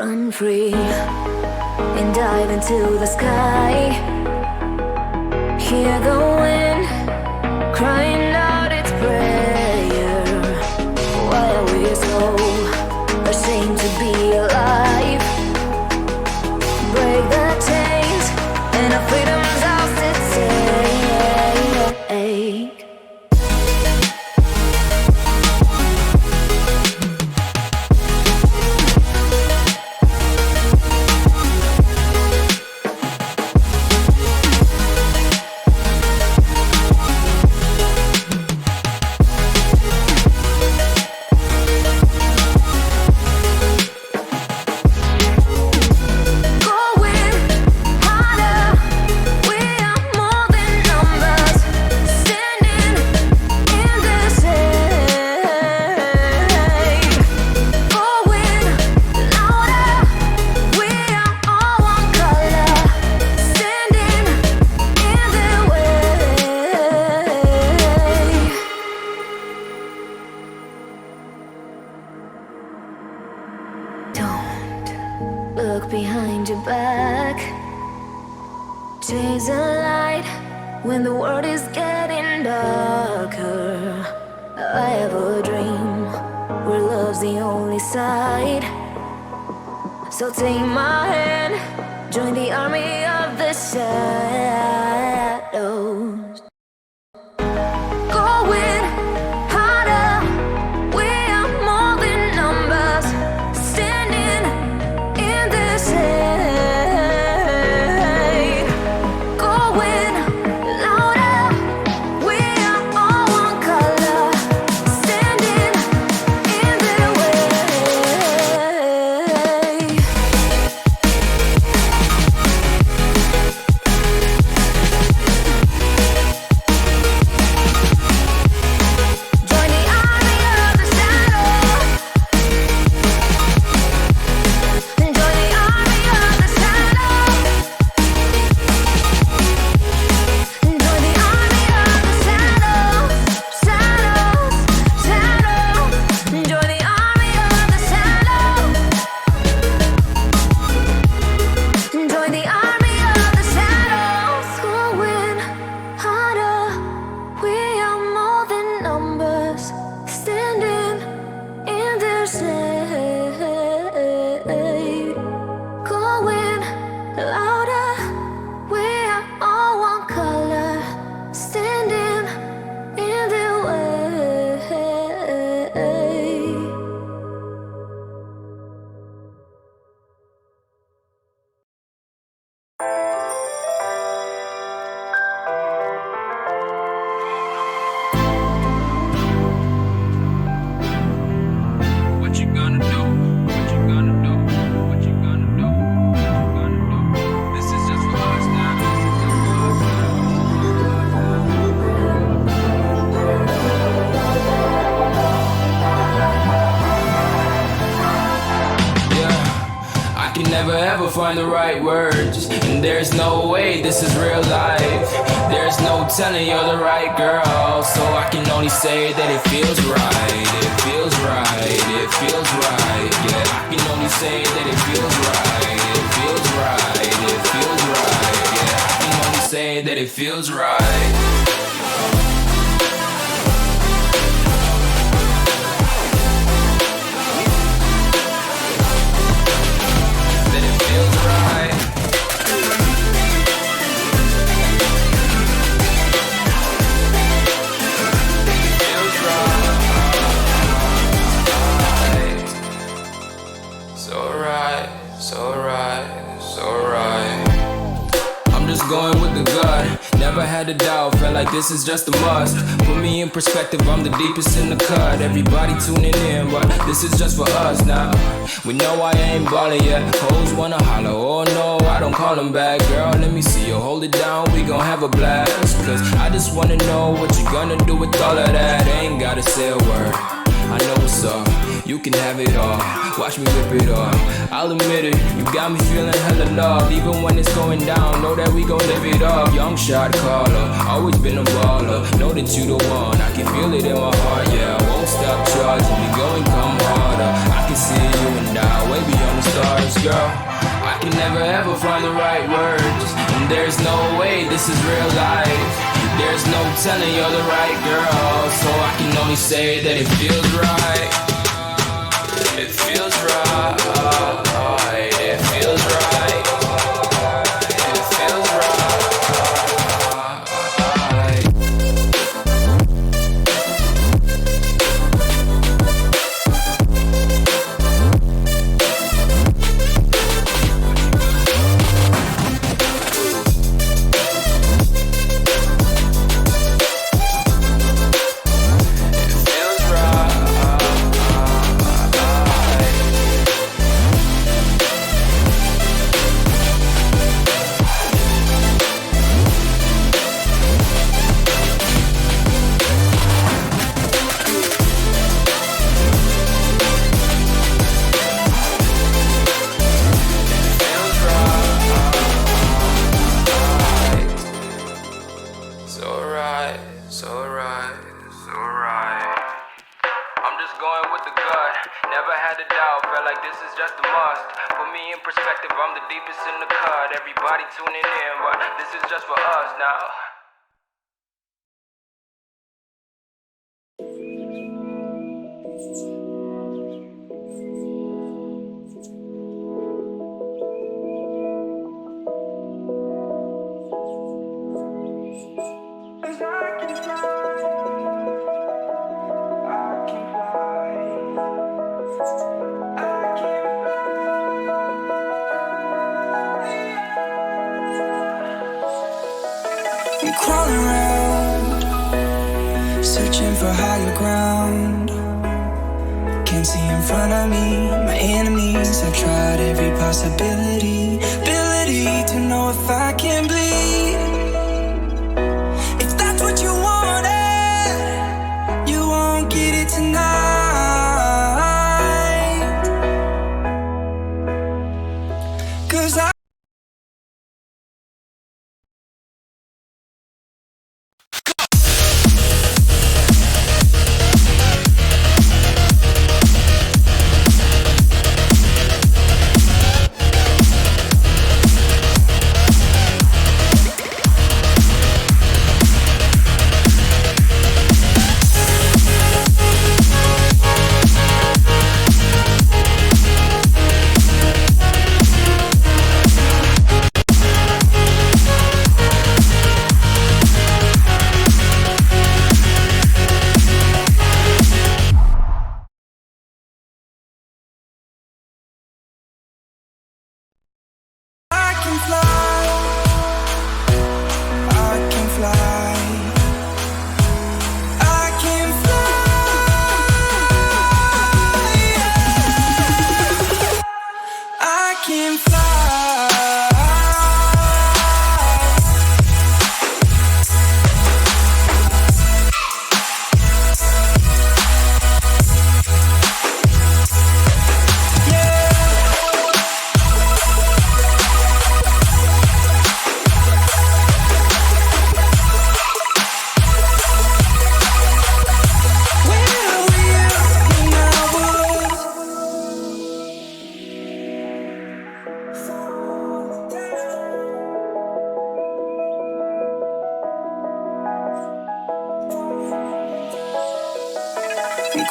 Run free and dive into the sky. Hear the wind crying out its prayer. Why are we so ashamed to be alive? Break the chains and our freedom's ours to take. Look behind your back. Chase a light when the world is getting darker. I have a dream where love's the only side. So take my hand, join the army of the shadows. Going harder, we are more than numbers. Standing in this hate. Going louder, we are all one color. Standing in their way. Join the army of the shadow. Join the army of the shadow. Join the army of the shadows. Shadows, shadows. Join the army of the shadows. Join the army of the shadows. Going harder, we are more than numbers. Standing in their shade. Going louder, we are all one color. Standing in their way. What you gonna do? What you gonna do? What you gonna do? What you gonna do? This is just for us now. This is just for us now. Yeah, I can never ever find the right words, and there's no way this is real life. There's no telling you're the right girl, so I can only say that it feels right. It feels right. It feels right. Yeah, I can only say that it feels right. It feels right. It feels right. Yeah, I can only say that it feels right. That it feels right. Feels right. So right, so right, so right. I'm just going with the gut. Never had a doubt, felt like this is just a must. Put me in perspective, I'm the deepest in the cut. Everybody tuning in, but this is just for us now. We know I ain't ballin' yet. Hoes wanna holler, oh no, I don't call them back. Girl, let me see you hold it down, we gon' have a blast. Cause I just wanna know what you gonna do with all of that. Ain't gotta say a word, I know what's up. You can have it all, watch me rip it off. I'll admit it, you got me feeling hella love. Even when it's going down, know that we gon' live it up. Young shot caller, always been a baller. Know that you the one, I can feel it in my heart. Yeah, I won't stop charging, we going come harder. water. I can see you and I way beyond the stars, girl. I can never ever find the right words, and there's no way this is real life. There's no telling you're the right girl, so I can only say that it feels right. It feels right. It feels right. It feels right. Everybody tuning in, but this is just for us now. I'm crawling around, searching for higher ground. Can't see in front of me, my enemies. I've tried every possibility, ability to know if I can bleed. If that's what you wanted, you won't get it tonight. 'Cause I'm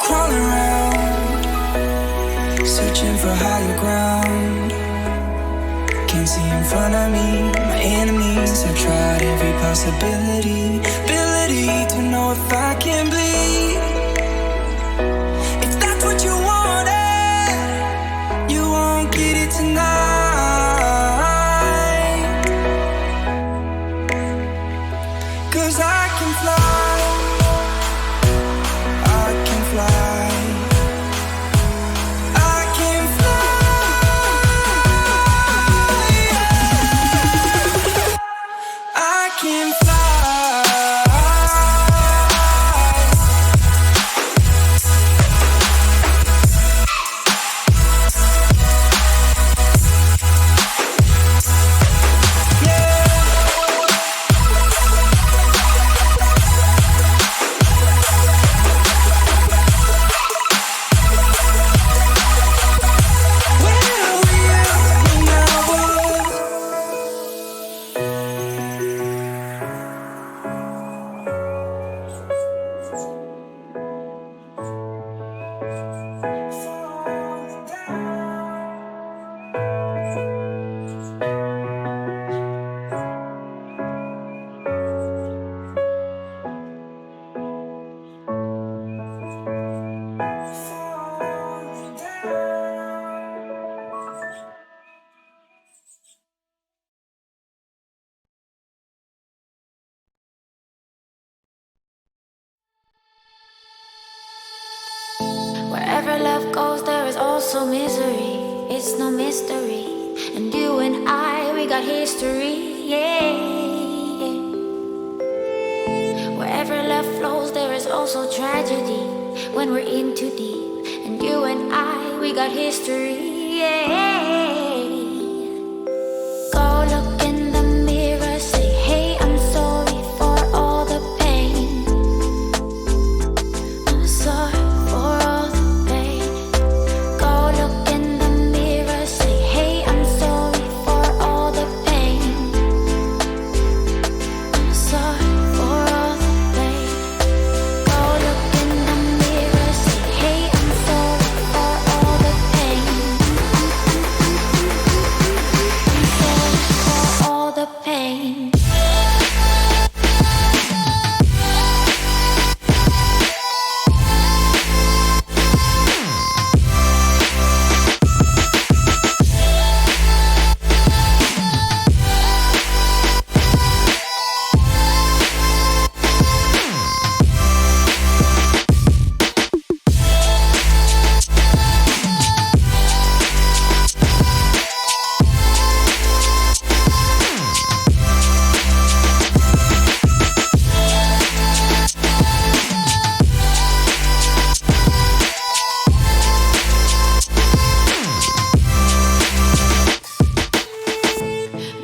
crawling around, searching for higher ground. Can't see in front of me, my enemies. I've tried every possibility, ability to know if I can bleed. If that's what you wanted, you won't get it tonight. 'Cause I can fly. Wherever love goes, there is also misery. It's no mystery. And you and I, we got history, yeah. Wherever love flows, there is also tragedy when we're in too deep. And you and I, we got history, yeah. Go look in the mirror, say, hey, I'm sorry for all the pain. I'm sorry for all the pain. Go look in the mirror, say, hey, I'm sorry for all the pain. I'm sorry for all the pain. Go look in the mirror, say, hey, I'm sorry for all the pain. I'm sorry for all the pain.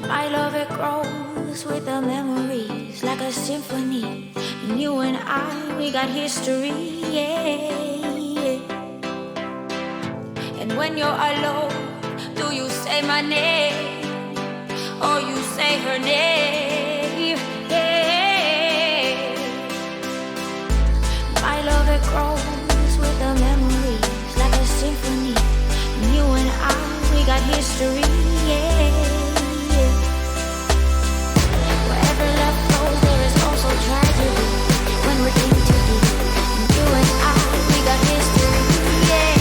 My love, it grows with the memories like a symphony. And you and I, we got history, yeah. And when you're alone, do you say my name or you say her name? Yeah. My love, it grows with the memories like a symphony. And you and I, we got history, yeah. Wherever love goes, there is also tragedy when we're in too deep. And you and I, we got history, yeah.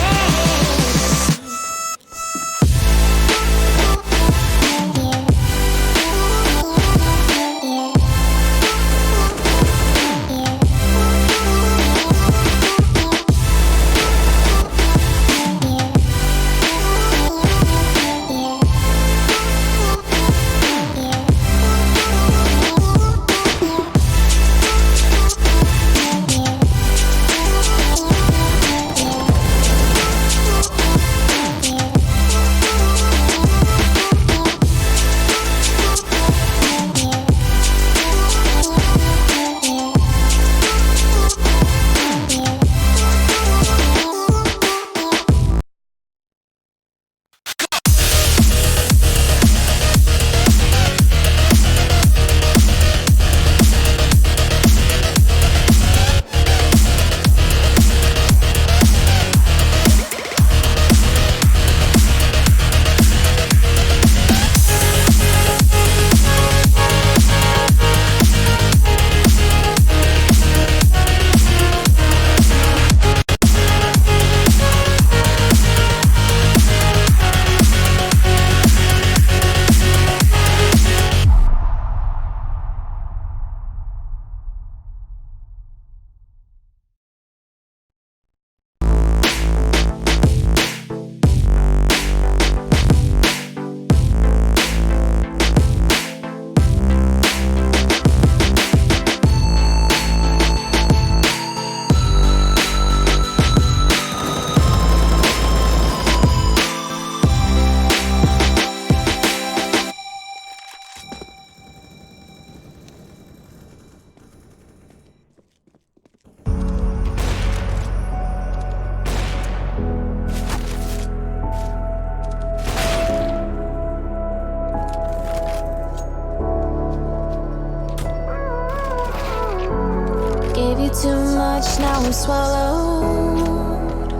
Gave you too much, now I'm swallowed.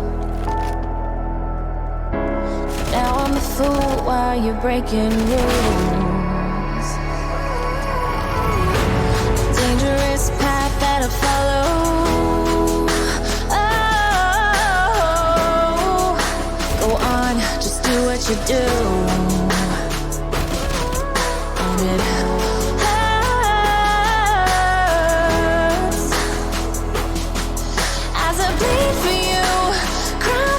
Now I'm a fool while you're breaking rules. Dangerous path that I follow. Oh, go on, just do what you do. And it hurts as I bleed for you, cry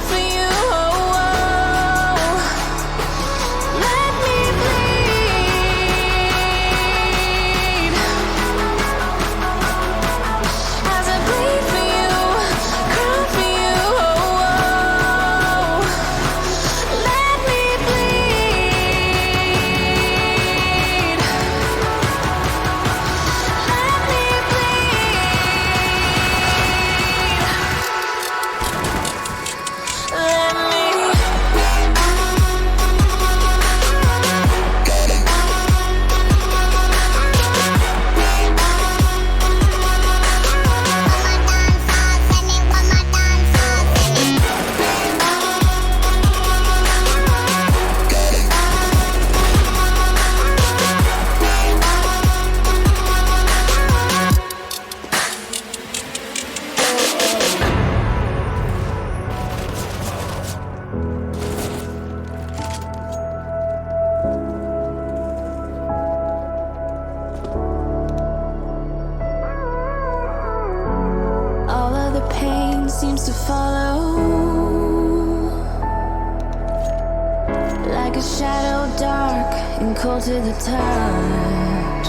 and cold to the touch.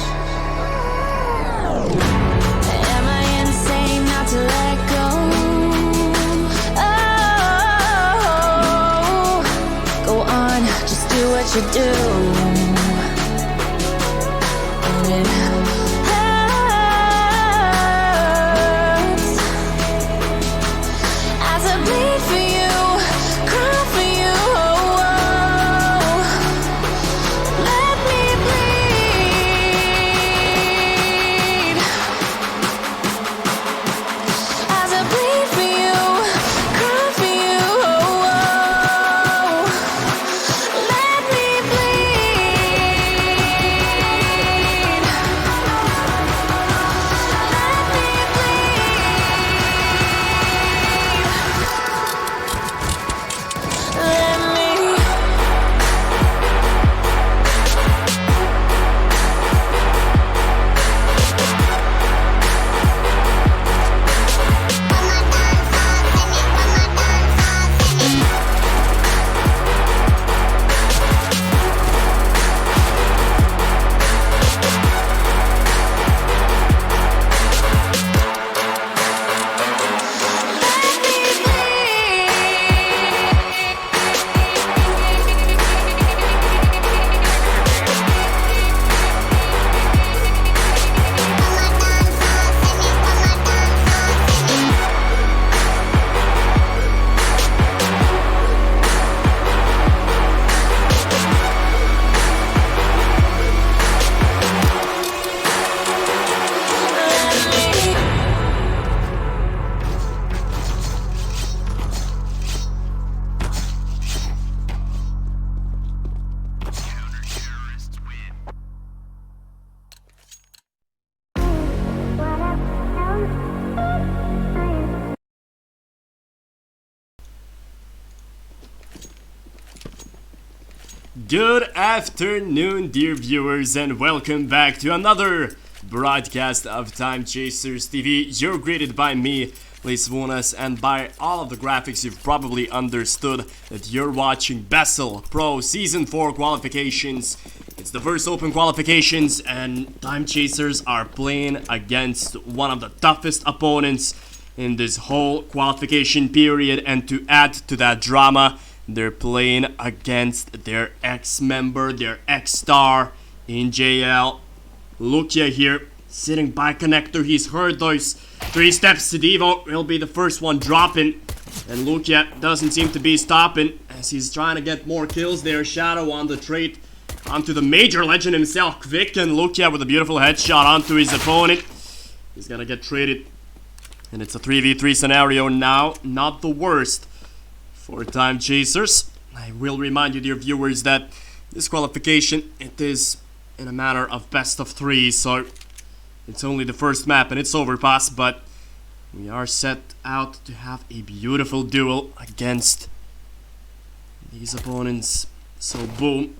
Am I insane not to let go? Oh, go on, just do what you do. And it hurts as I bleed for you, cry for you. Let me bleed as I bleed for you, cry for you. Let me bleed. Let me Good afternoon, dear viewers, and welcome back to another broadcast of Time Chasers TV. You're greeted by me, Lisvonas, and by all of the graphics you've probably understood that you're watching BESL.PRO Season 4 qualifications. It's the first open qualifications, and Time Chasers are playing against one of the toughest opponents in this whole qualification period, and to add to that drama, they're playing against their ex-member, their ex-star in JL. Lukia here, sitting by connector. He's heard those 3 steps. Devo will be the first one dropping. And Lukia doesn't seem to be stopping as he's trying to get more kills there. Shadow on the trade onto the major legend himself, Quick, and Lukia with a beautiful headshot onto his opponent. He's gonna get traded. And it's a 3v3 scenario now. Not the worst for Time Chasers. I will remind you, dear viewers, that this qualification, it is in a manner of best of 3, so it's only the first map and it's overpass, but we are set out to have a beautiful duel against these opponents. So boom,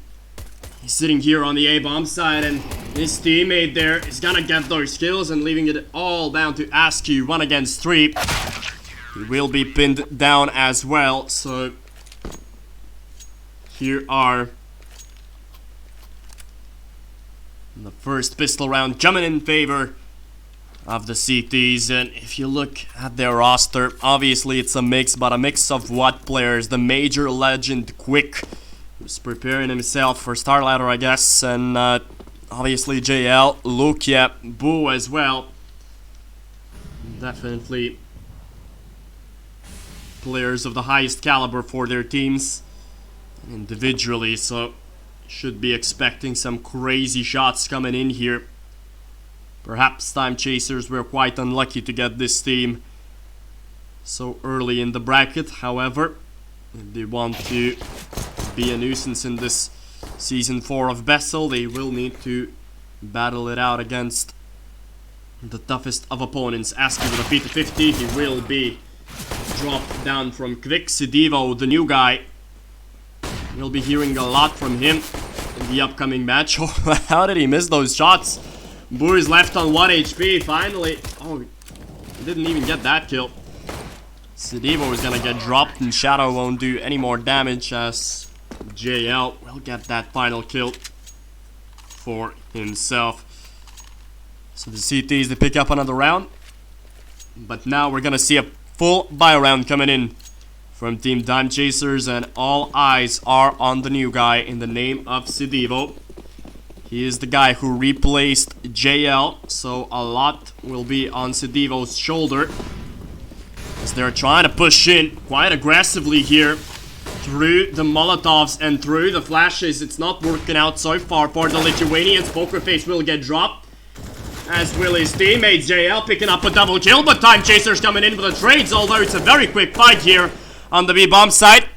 he's sitting here on the A-bomb side, and his teammate there is gonna get those kills and leaving it all down to Askew, 1 against 3. He will be pinned down as well, so here are the first pistol round coming in favor of the CTs. And if you look at their roster, obviously it's a mix, but a mix of what players? The major legend Quick, who's preparing himself for Star Ladder, I guess, and obviously JL, Lukia, Boo as well. Definitely players of the highest caliber for their teams individually, so should be expecting some crazy shots coming in here. Perhaps Time Chasers were quite unlucky to get this team so early in the bracket. However, if they want to be a nuisance in this Season 4 of BESL, they will need to battle it out against the toughest of opponents. Asking with a P250, he will be dropped down from Quick. Sidivo, the new guy, we'll be hearing a lot from him in the upcoming match. Oh, how did he miss those shots? Boo is left on 1 HP, finally. Oh, he didn't even get that kill. Sidivo is gonna get dropped, and Shadow won't do any more damage as JL will get that final kill. for himself. So the CTs, they pick up another round. But now we're gonna see a full buy round coming in from Team Time Chasers, and all eyes are on the new guy in the name of Sidivo. He is the guy who replaced JL, so a lot will be on Sidivo's shoulder as they're trying to push in quite aggressively here through the Molotovs and through the flashes. It's not working out so far for the Lithuanians. Poker Face will get dropped, as will his teammate JL, picking up a double kill, but Time Chasers coming in with the trades, although it's a very quick fight here on the B-bomb side.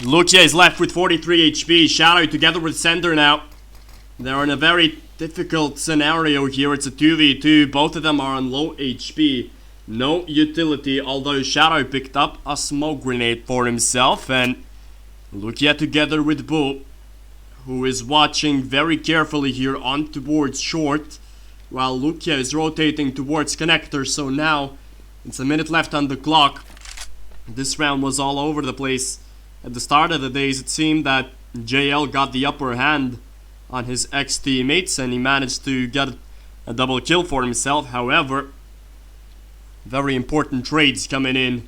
Lucia is left with 43 HP. Shadow together with Sender now. They're in a very difficult scenario here. It's a 2v2. Both of them are on low HP. No utility, although Shadow picked up a smoke grenade for himself. And Lucia together with Boo, who is watching very carefully here on towards short, while Lucia is rotating towards connector. So now it's a minute left on the clock. This round was all over the place. At the start of the days, it seemed that JL got the upper hand on his ex-teammates, and he managed to get a double kill for himself. However, very important trades coming in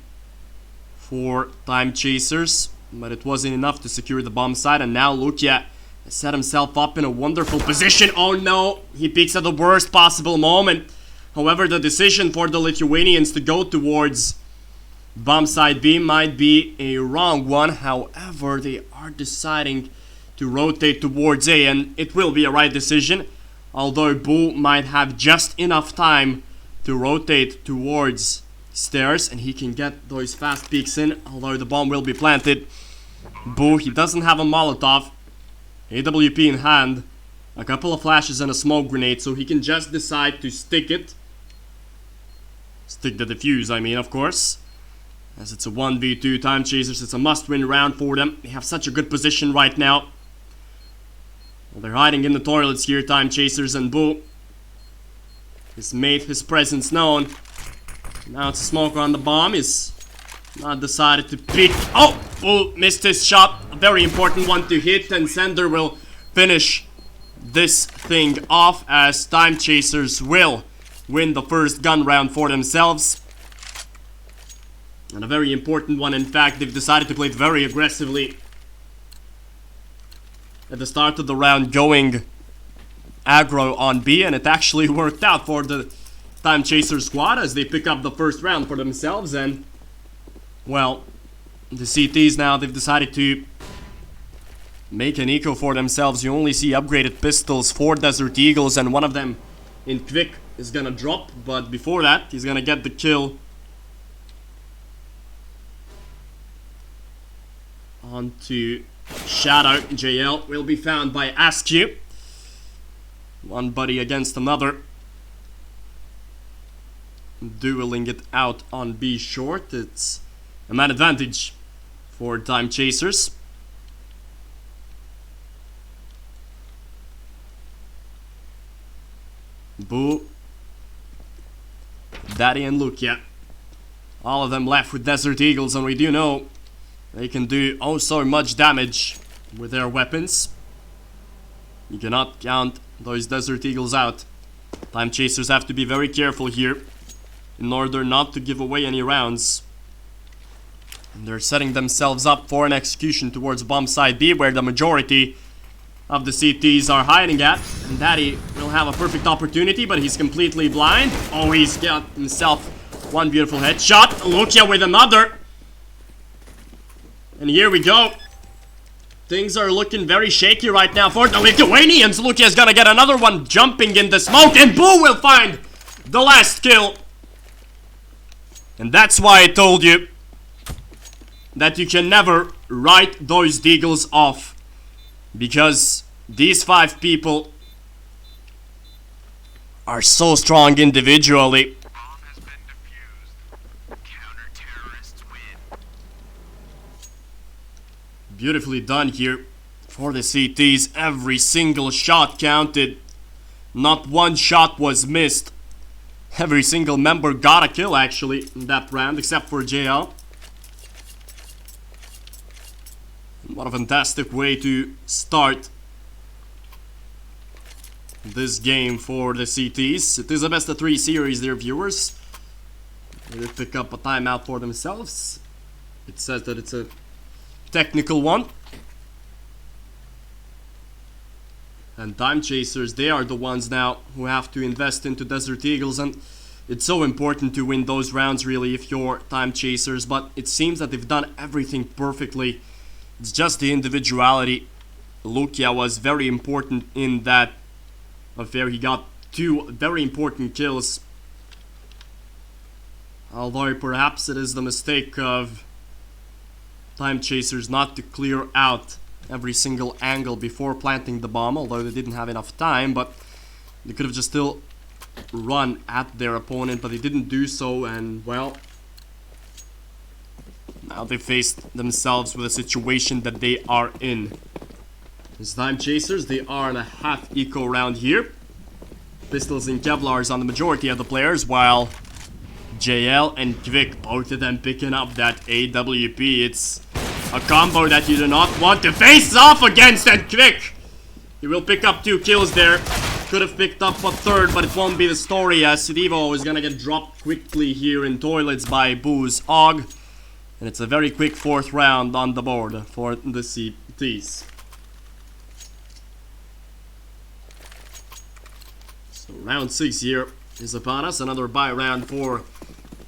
for Time Chasers, but it wasn't enough to secure the bomb site, and now Lucia set himself up in a wonderful position. Oh no, he peaks at the worst possible moment. However, the decision for the Lithuanians to go towards bomb site B might be a wrong one. However, they are deciding to rotate towards A, and it will be a right decision, although Boo might have just enough time to rotate towards stairs, and he can get those fast peeks in, although the bomb will be planted. Boo, he doesn't have a Molotov, AWP in hand, a couple of flashes and a smoke grenade, so he can just decide to stick it. Stick the defuse, I mean, of course. As it's a 1v2, Time Chasers, it's a must-win round for them. They have such a good position right now. Well, they're hiding in the toilets here, Time Chasers, and Boo has made his presence known. Now it's a smoker on the bomb. He's not decided to pick. Oh! Boo missed his shot. A very important one to hit, and Sender will finish this thing off as Time Chasers will win the first gun round for themselves. And a very important one, in fact. They've decided to play it very aggressively at the start of the round, going aggro on B, and it actually worked out for the Time Chaser squad as they pick up the first round for themselves. And well, the CTs now, they've decided to make an eco for themselves. You only see upgraded pistols for Desert Eagles, and one of them in quick is gonna drop, but before that he's gonna get the kill onto Shadow. JL will be found by Askew. One buddy against another, dueling it out on B short. It's a man advantage for Time Chasers. Boo, Daddy and Lucia, all of them left with Desert Eagles, and we do know they can do oh so much damage with their weapons. You cannot count those Desert Eagles out. Time Chasers have to be very careful here in order not to give away any rounds. And they're setting themselves up for an execution towards bomb site B, where the majority of the CTs are hiding at. And Daddy will have a perfect opportunity, but he's completely blind. Oh, he's got himself one beautiful headshot. Lucia with another. And here we go. Things are looking very shaky right now for the Lithuanians. Lucia's gonna get another one jumping in the smoke, and Boo will find the last kill. And that's why I told you that you can never write those deagles off, because these 5 people are so strong individually. Beautifully done here for the CTs. Every single shot counted. Not one shot was missed. Every single member got a kill actually in that round, except for JL. What a fantastic way to start this game for the CTs. It is a best of 3 series, dear viewers. They did pick up a timeout for themselves. It says that it's a technical one. And Time Chasers, they are the ones now who have to invest into Desert Eagles, and it's so important to win those rounds really if you're Time Chasers, but it seems that they've done everything perfectly. It's just the individuality. Lukia was very important in that affair. He got 2 very important kills. Although perhaps it is the mistake of Time Chasers not to clear out every single angle before planting the bomb, although they didn't have enough time, but they could have just still run at their opponent, but they didn't do so, and well, now they faced themselves with a situation that they are in. As Time Chasers, they are in a half eco round here. Pistols and Kevlars on the majority of the players, while JL and Kvik, both of them picking up that AWP. It's a combo that you do not want to face off against, and Kvik, he will pick up 2 kills there. Could have picked up a 3rd, but it won't be the story, as Sidivo is gonna get dropped quickly here in toilets by Boo's Og. And it's a very quick 4th round on the board for the CTs. So round 6 here is upon us. Another bye round for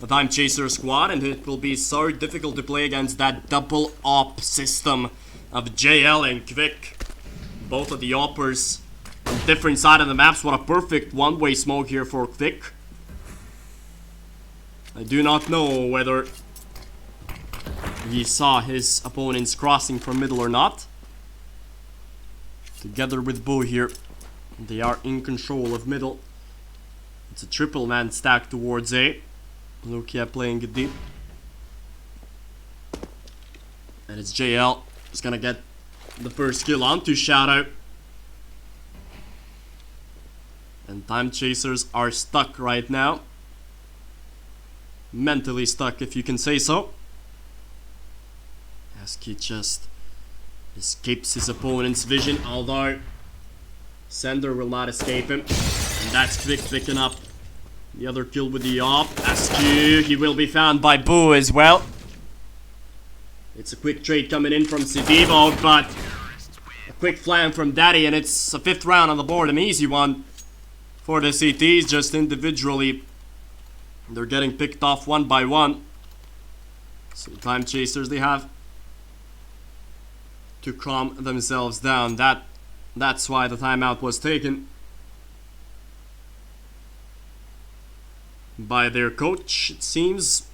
the Time Chaser squad, and it will be so difficult to play against that double op system of JL and Kvik. Both of the oppers on different side of the maps. What a perfect one-way smoke here for Kvik. I do not know whether he saw his opponents crossing from middle or not. Together with Boo here, they are in control of middle. It's a triple man stack towards A. Lukia playing it deep. And it's JL who's gonna get the first kill onto Shadow. And Time Chasers are stuck right now. Mentally stuck, if you can say so. He just escapes his opponent's vision, although Sender will not escape him. And that's Kvik picking up the other kill with the op. Askew, he will be found by Boo as well. It's a quick trade coming in from Sidivo, but a quick flam from Daddy, and it's a 5th round on the board, an easy one for the CTs, just individually. They're getting picked off one by one. So Time Chasers, they have to calm themselves down. That's why the timeout was taken by their coach, it seems.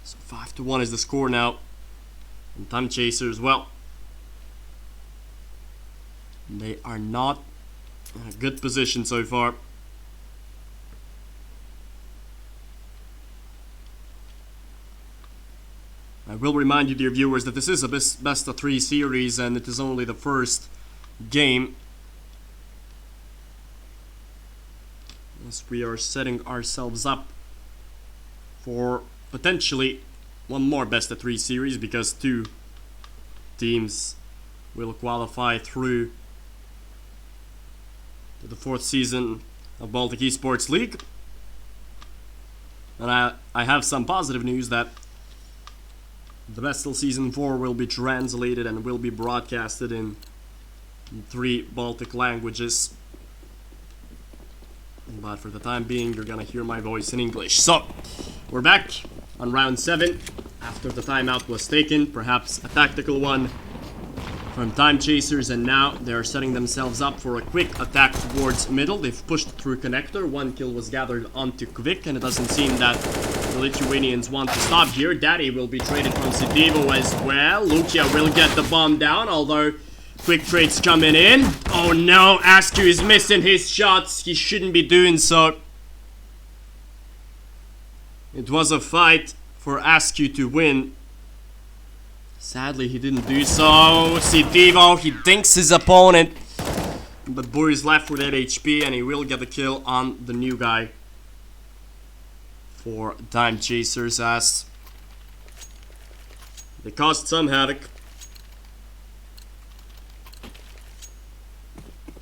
So 5-1 is the score now. And Time Chasers, well, they are not in a good position so far. I will remind you, dear viewers, that this is a best of 3 series, and it is only the first game, as we are setting ourselves up for potentially one more best of 3 series, because 2 teams will qualify through to the 4th season of Baltic Esports League. And I have some positive news that the BESL Season 4 will be translated and will be broadcasted in 3 Baltic languages. But for the time being, you're gonna hear my voice in English. So, we're back on round 7 after the timeout was taken. Perhaps a tactical one from Time Chasers, and now they're setting themselves up for a quick attack towards middle. They've pushed through connector. 1 kill was gathered onto Kvik, and it doesn't seem that the Lithuanians want to stop here. Daddy will be traded from Sidivo as well. Lukia will get the bomb down, although quick trades coming in. Oh no, Askew is missing his shots. He shouldn't be doing so. It was a fight for Askew to win. Sadly, he didn't do so. Sidivo, he dinks his opponent. But Boo is left with 8 HP, and he will get the kill on the new guy for Time Chasers, as They caused some havoc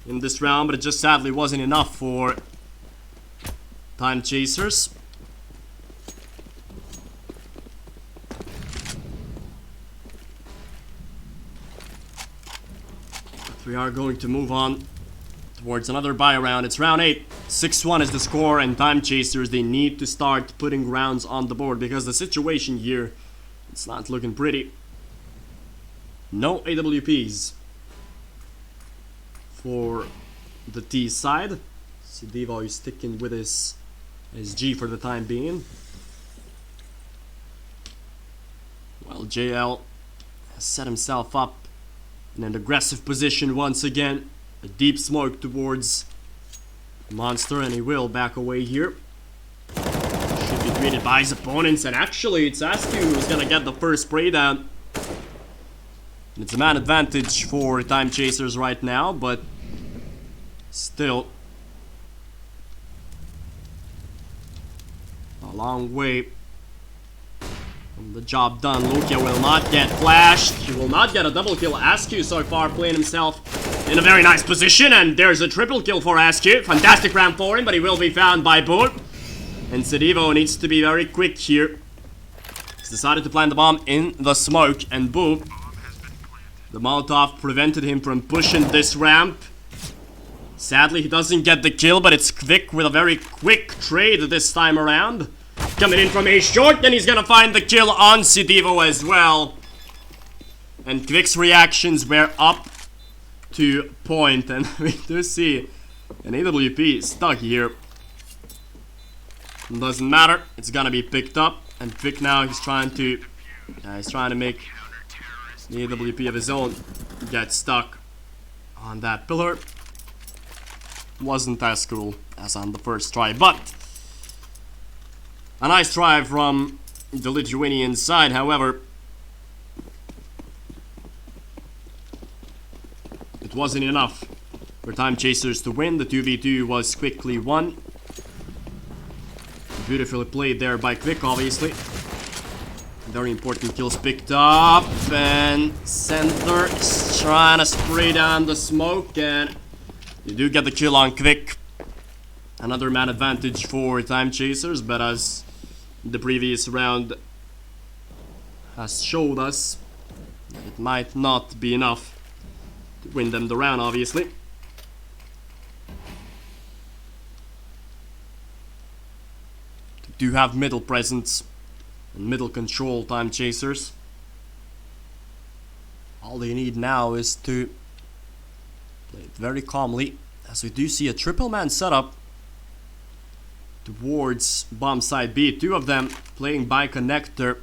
in this round, but it just sadly wasn't enough for Time Chasers. But we are going to move on towards another buy round. It's round 8. 6-1 is the score, and Time Chasers, they need to start putting rounds on the board because the situation here, it's not looking pretty. No AWPs for the T side. Sidivo is sticking with his G for the time being. Well, JL has set himself up in an aggressive position once again. A deep smoke towards Monster, and he will back away here. Should be greeted by his opponents, and actually it's Askew who's gonna get the first spray down. And it's a man advantage for Time Chasers right now, but still a long way from the job done. Lukia will not get flashed. He will not get a double kill. Askew so far playing himself in a very nice position, and there's a triple kill for Askew. Fantastic round for him, but he will be found by Boot. And Sidivo needs to be very quick here. He's decided to plant the bomb in the smoke, and Boot, the Molotov prevented him from pushing this ramp. Sadly, he doesn't get the kill, but it's Quick with a very quick trade this time around. Coming in from a short, and he's gonna find the kill on Sidivo as well. And Quick's reactions were up to point, and we do see an AWP stuck here. Doesn't matter, it's gonna be picked up, and Quick now he's trying to make the AWP of his own get stuck on that pillar. Wasn't as cool as on the first try, but a nice try from the Lithuanian side. However, it wasn't enough for Time Chasers to win. The 2v2 was quickly won. Beautifully played there by Quick, obviously. Very important kills picked up, and Center is trying to spray down the smoke, and you do get the kill on Quick. Another man advantage for Time Chasers, but as the previous round has showed us, it might not be enough to win them the round, obviously. They do have middle presence and middle control, Time Chasers. All they need now is to play it very calmly, as we do see a triple man setup towards bomb side B. Two of them playing by connector.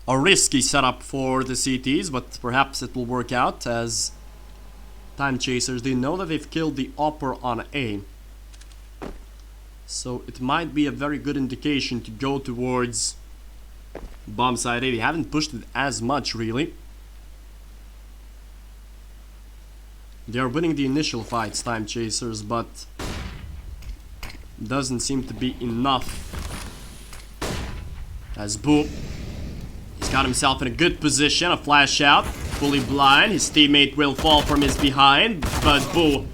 A risky setup for the CTs, but perhaps it will work out, as Time Chasers, they know that they've killed the upper on A. So it might be a very good indication to go towards bomb side A. They haven't pushed it as much, really. They are winning the initial fights, Time Chasers, but doesn't seem to be enough. As Boo, he's got himself in a good position, a flash out, fully blind. His teammate will fall from his behind, but Boo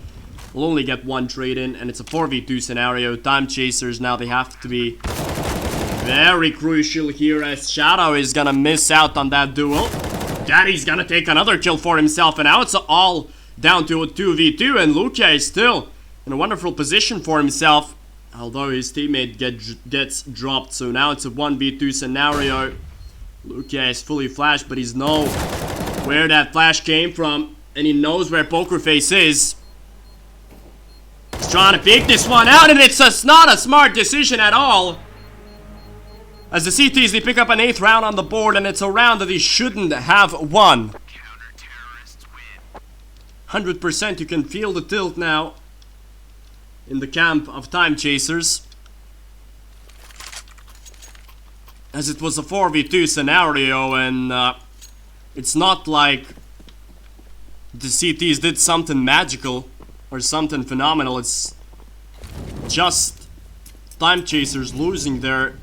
will only get one trade in, and it's a 4v2 scenario. Time Chasers now, they have to be very crucial here, as Shadow is gonna miss out on that duel. Daddy's gonna take another kill for himself, and now it's all down to a 2v2, and Lukia is still in a wonderful position for himself, although his teammate gets dropped. So now it's a 1v2 scenario. Lukia is fully flashed, but he's knows where that flash came from, and he knows where Poker Face is. He's trying to pick this one out, and it's just not a smart decision at all. As the CTs, they pick up an 8th round on the board, and it's a round that he shouldn't have won. 100%, you can feel the tilt now in the camp of Time Chasers, as it was a 4v2 scenario, and it's not like the CTs did something magical or something phenomenal. It's just Time Chasers losing their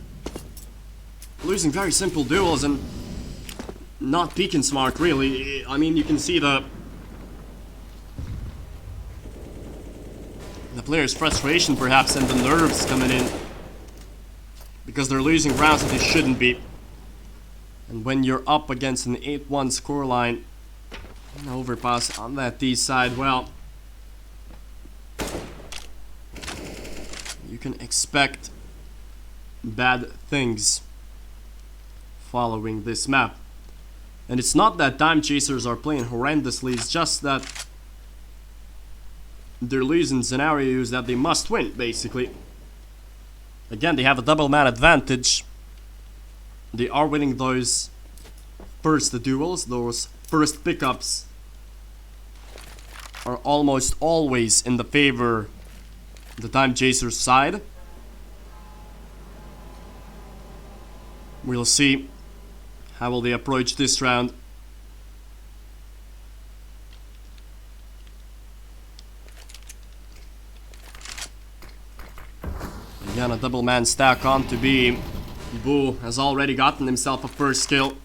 losing very simple duels and not peeking smart, really. I mean, you can see the players' frustration, perhaps, and the nerves coming in. Because they're losing rounds that they shouldn't be. And when you're up against an 8-1 scoreline, an overpass on that D side, well, you can expect bad things following this map. And it's not that Time Chasers are playing horrendously, it's just that they're losing scenarios that they must win, basically. Again, they have a double man advantage. They are winning those first duels, those first pickups are almost always in the favor of the Time Chasers side. We'll see how will they approach this round. Again, a double man stack on to B. Boo has already gotten himself a first kill.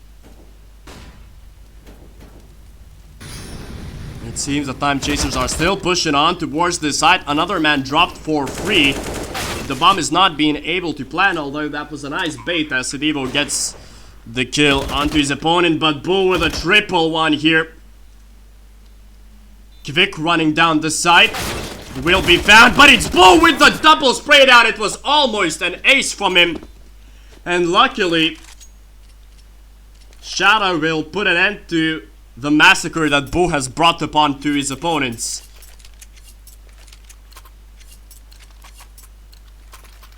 It seems the Time Chasers are still pushing on towards this side. Another man dropped for free. The bomb is not being able to plant, although that was a nice bait as Sedivo gets the kill onto his opponent. But Boo with a triple one here. Kvik running down the side. Will be found, but it's Boo with the double spray down. It was almost an ace from him. And luckily, Shadow will put an end to the massacre that Boo has brought upon to his opponents.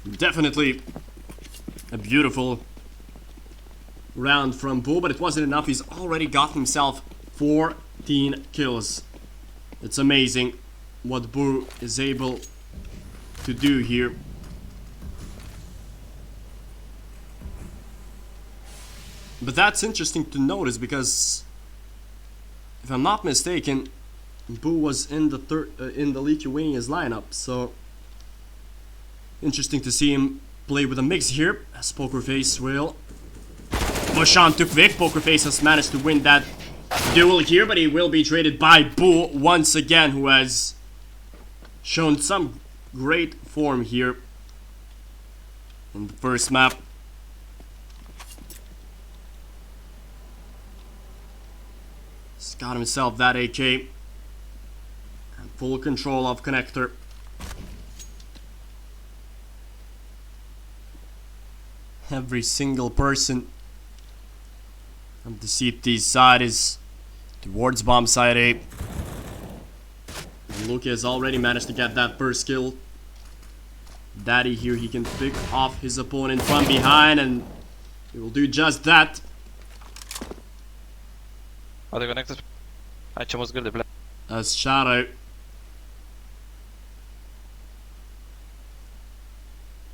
Definitely a beautiful round from Boo, but it wasn't enough. He's already got himself 14 kills. It's amazing what Boo is able to do here. But that's interesting to notice because, if I'm not mistaken, Boo was in the Lithuania's lineup, so interesting to see him play with a mix here, as Pokerface will push on to Kvik. Pokerface has managed to win that duel here, but he will be traded by Boo once again, who has shown some great form here in the first map. He's got himself that AK and full control of connector. Every single person on the CT side is towards bomb side A. And Luke has already managed to get that first kill. Daddy here, he can pick off his opponent from behind, and he will do just that. Are they connected? Aici mă zgârde, plec. As Shadow,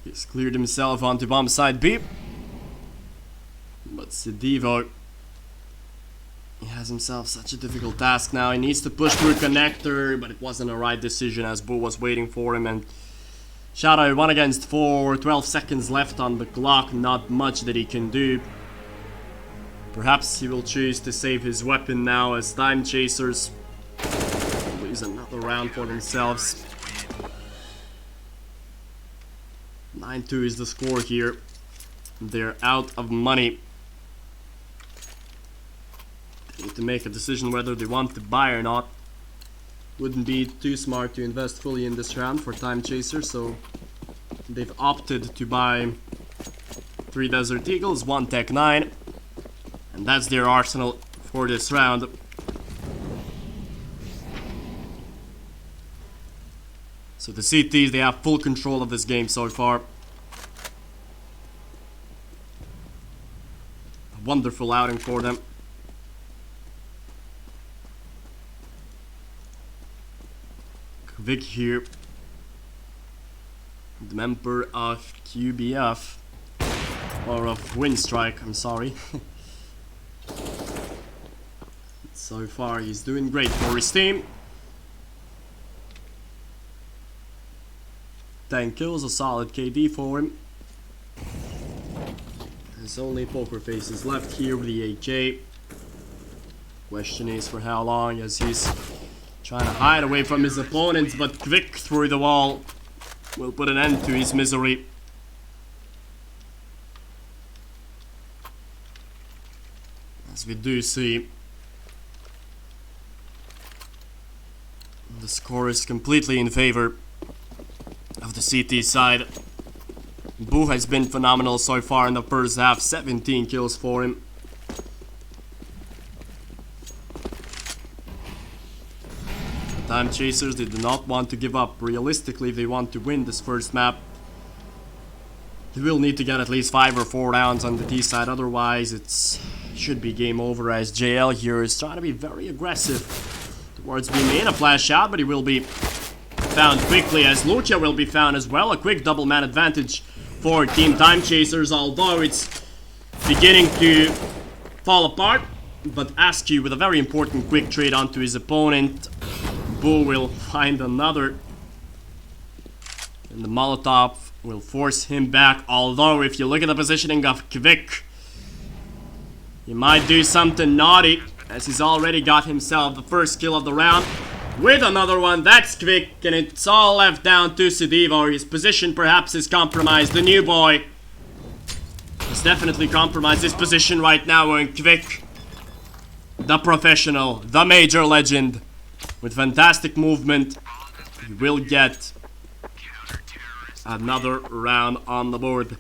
he's cleared himself onto bomb side B. But Sedivo, he has himself such a difficult task now. He needs to push through connector, but it wasn't a right decision as Boo was waiting for him. And Shadow 1 against 4, 12 seconds left on the clock. Not much that he can do. Perhaps he will choose to save his weapon now as Time Chasers lose another round for themselves. 9-2 is the score here. They're out of money. They need to make a decision whether they want to buy or not. Wouldn't be too smart to invest fully in this round for Time Chasers, so they've opted to buy 3 Desert Eagles, 1 Tech 9. And that's their arsenal for this round. So the CTs, they have full control of this game so far. A wonderful outing for them. Kvik here, the member of QBF, or of Windstrike, I'm sorry. So far, he's doing great for his team. 10 kills, a solid KD for him. There's only poker faces left here with the AK. Question is for how long, as he's trying to hide away from his opponents, but Quick through the wall will put an end to his misery. As we do see, the score is completely in favor of the CT side. Boo has been phenomenal so far in the first half, 17 kills for him. The Time Chasers, they do not want to give up. Realistically, if they want to win this first map, they will need to get at least 5 or 4 rounds on the T side, otherwise it should be game over, as JL here is trying to be very aggressive towards being in a flash out, but he will be found quickly, as Lucia will be found as well. A quick double man advantage for Team Time Chasers, although it's beginning to fall apart. But Askew with a very important quick trade onto his opponent. Boo will find another, and the Molotov will force him back, although if you look at the positioning of Kvik, he might do something naughty, as he's already got himself the first kill of the round with another one. That's Kvik, and it's all left down to Sidivo. His position perhaps is compromised. The new boy has definitely compromised his position right now, and Kvik, the professional, the major legend, with fantastic movement, he will get another round on the board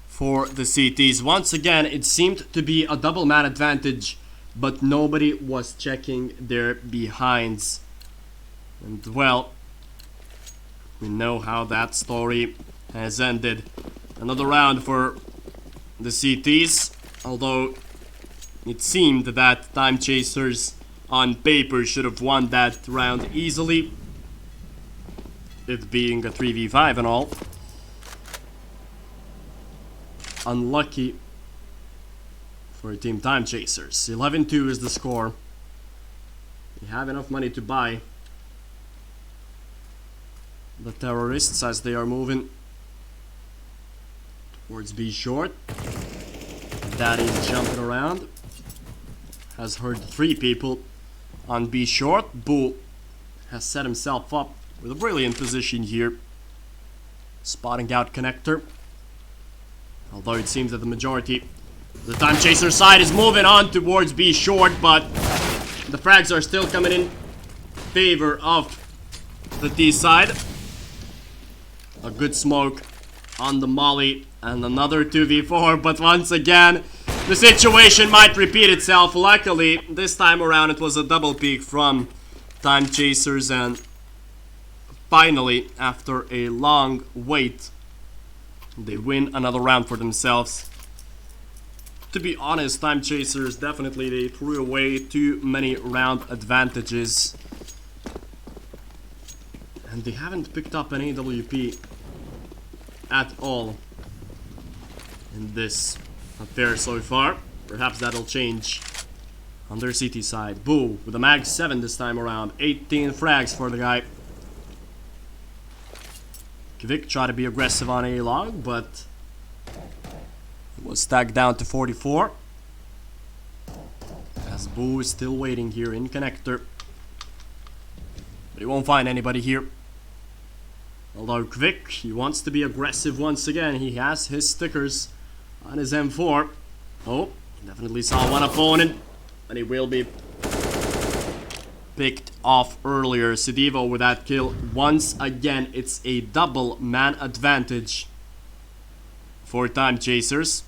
for the CTs. Once again, it seemed to be a double man advantage, but nobody was checking their behinds. And well, we know how that story has ended. Another round for the CTs, although it seemed that Time Chasers on paper should have won that round easily, it being a 3v5 and all. Unlucky for Team Time Chasers. 11-2 is the score. They have enough money to buy the terrorists as they are moving towards B short. Daddy's jumping around. Has heard 3 people on B short. Boo has set himself up with a brilliant position here, spotting out connector. Although it seems that the majority of the Time Chaser side is moving on towards B short, but the frags are still coming in favor of the T side. A good smoke on the molly and another 2v4, but once again the situation might repeat itself. Luckily, this time around it was a double peak from Time Chasers, and finally, after a long wait, they win another round for themselves. To be honest, Time Chasers, definitely they threw away too many round advantages, and they haven't picked up an AWP at all in this affair so far. Perhaps that'll change on their CT side. Boo with a mag 7 this time around. 18 frags for the guy. Kvik tried to be aggressive on A long, but it was tagged down to 44. As Boo is still waiting here in connector, but he won't find anybody here. Although Kvik, he wants to be aggressive once again. He has his stickers on his M4. Oh, definitely saw one opponent, and he will be picked off earlier. Sidivo with that kill. Once again, it's a double man advantage for Time Chasers.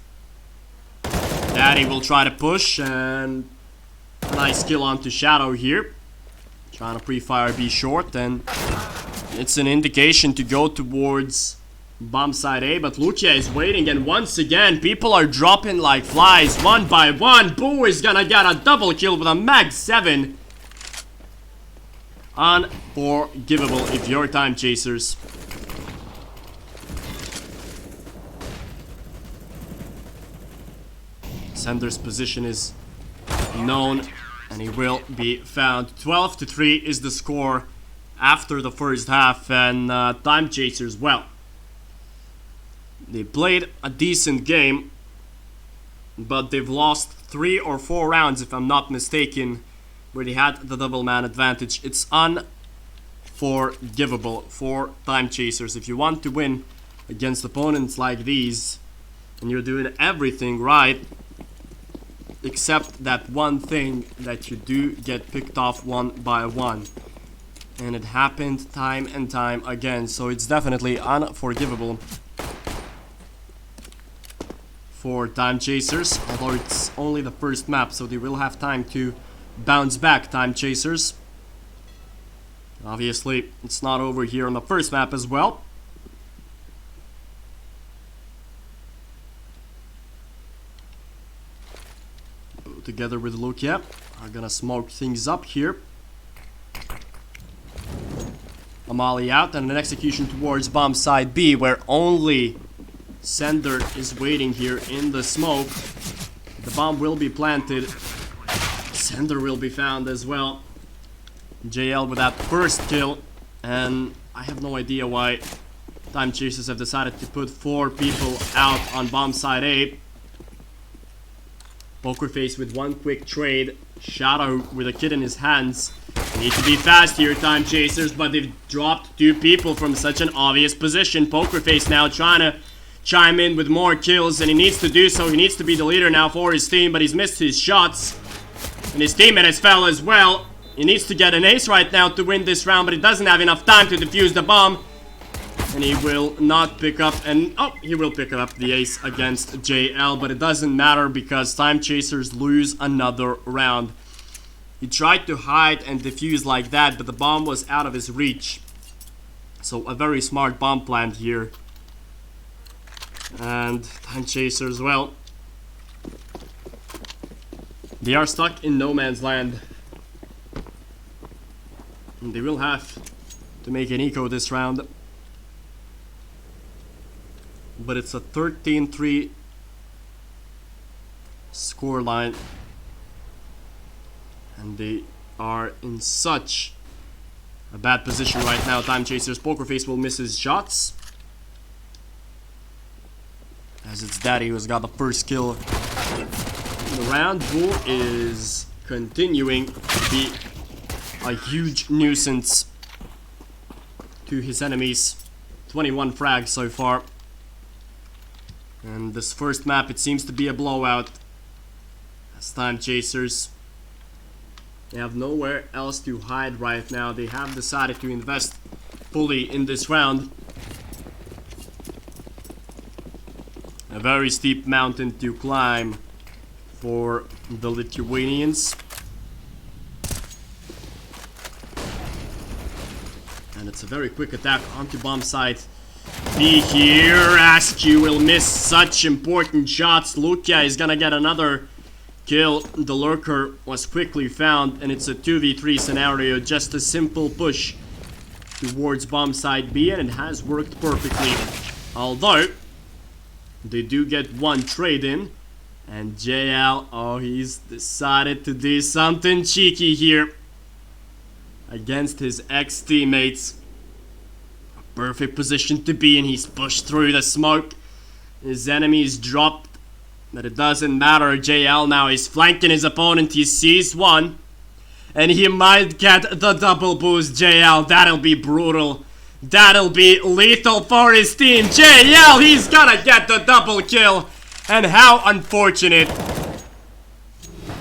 Daddy will try to push, and a nice kill onto Shadow here. Trying to pre-fire B short, and it's an indication to go towards bomb side A, but Lucia is waiting, and once again, people are dropping like flies, one by one. Boo is gonna get a double kill with a mag 7. Unforgivable if you're Time Chasers. Sender's position is known, and he will be found. 12-3 is the score after the first half, and Time Chasers, well, they played a decent game, but they've lost 3 or 4 rounds, if I'm not mistaken, where they had the double man advantage. It's unforgivable for Time Chasers. If you want to win against opponents like these, and you're doing everything right, except that one thing that you do get picked off one by one. And it happened time and time again, so it's definitely unforgivable for Time Chasers, although it's only the first map, so they will have time to bounce back, Time Chasers. Obviously, it's not over here on the first map as well. Together with Lukia are gonna smoke things up here. Amali out and an execution towards bomb side B, where only Sender is waiting here in the smoke. The bomb will be planted. Sender will be found as well. JL with that first kill, and I have no idea why Time Chasers have decided to put 4 people out on bomb side A. Pokerface with one quick trade. Shadow with a kid in his hands. They need to be fast here, Time Chasers, but they've dropped 2 people from such an obvious position. Pokerface now trying to chime in with more kills, and he needs to do so. He needs to be the leader now for his team, but he's missed his shots. And his teammate has fell as well. He needs to get an ace right now to win this round, but he doesn't have enough time to defuse the bomb. And he will not pick up, and oh, he will pick up the ace against JL, but it doesn't matter because Time Chasers lose another round. He tried to hide and defuse like that, but the bomb was out of his reach. So a very smart bomb plant here. And Time Chasers, well, they are stuck in no man's land. And they will have to make an eco this round. But it's a 13-3 scoreline. And they are in such a bad position right now. Time Chasers, Pokerface will miss his shots, as it's Daddy who's got the first kill in the round. Bull is continuing to be a huge nuisance to his enemies. 21 frags so far. And this first map, it seems to be a blowout. As Time Chasers, they have nowhere else to hide right now. They have decided to invest fully in this round. A very steep mountain to climb for the Lithuanians. And it's a very quick attack onto bomb site. Be here, Askew will miss such important shots. Lukia is gonna get another kill. The lurker was quickly found, and it's a 2v3 scenario. Just a simple push towards bomb site B, and it has worked perfectly. Although they do get one trade in, and JL, oh, he's decided to do something cheeky here against his ex-teammates. Perfect position to be in. He's pushed through the smoke. His enemies dropped, but it doesn't matter. JL now is flanking his opponent. He sees one, and he might get the double boost. JL, that'll be brutal. That'll be lethal for his team. JL, he's gonna get the double kill. And how unfortunate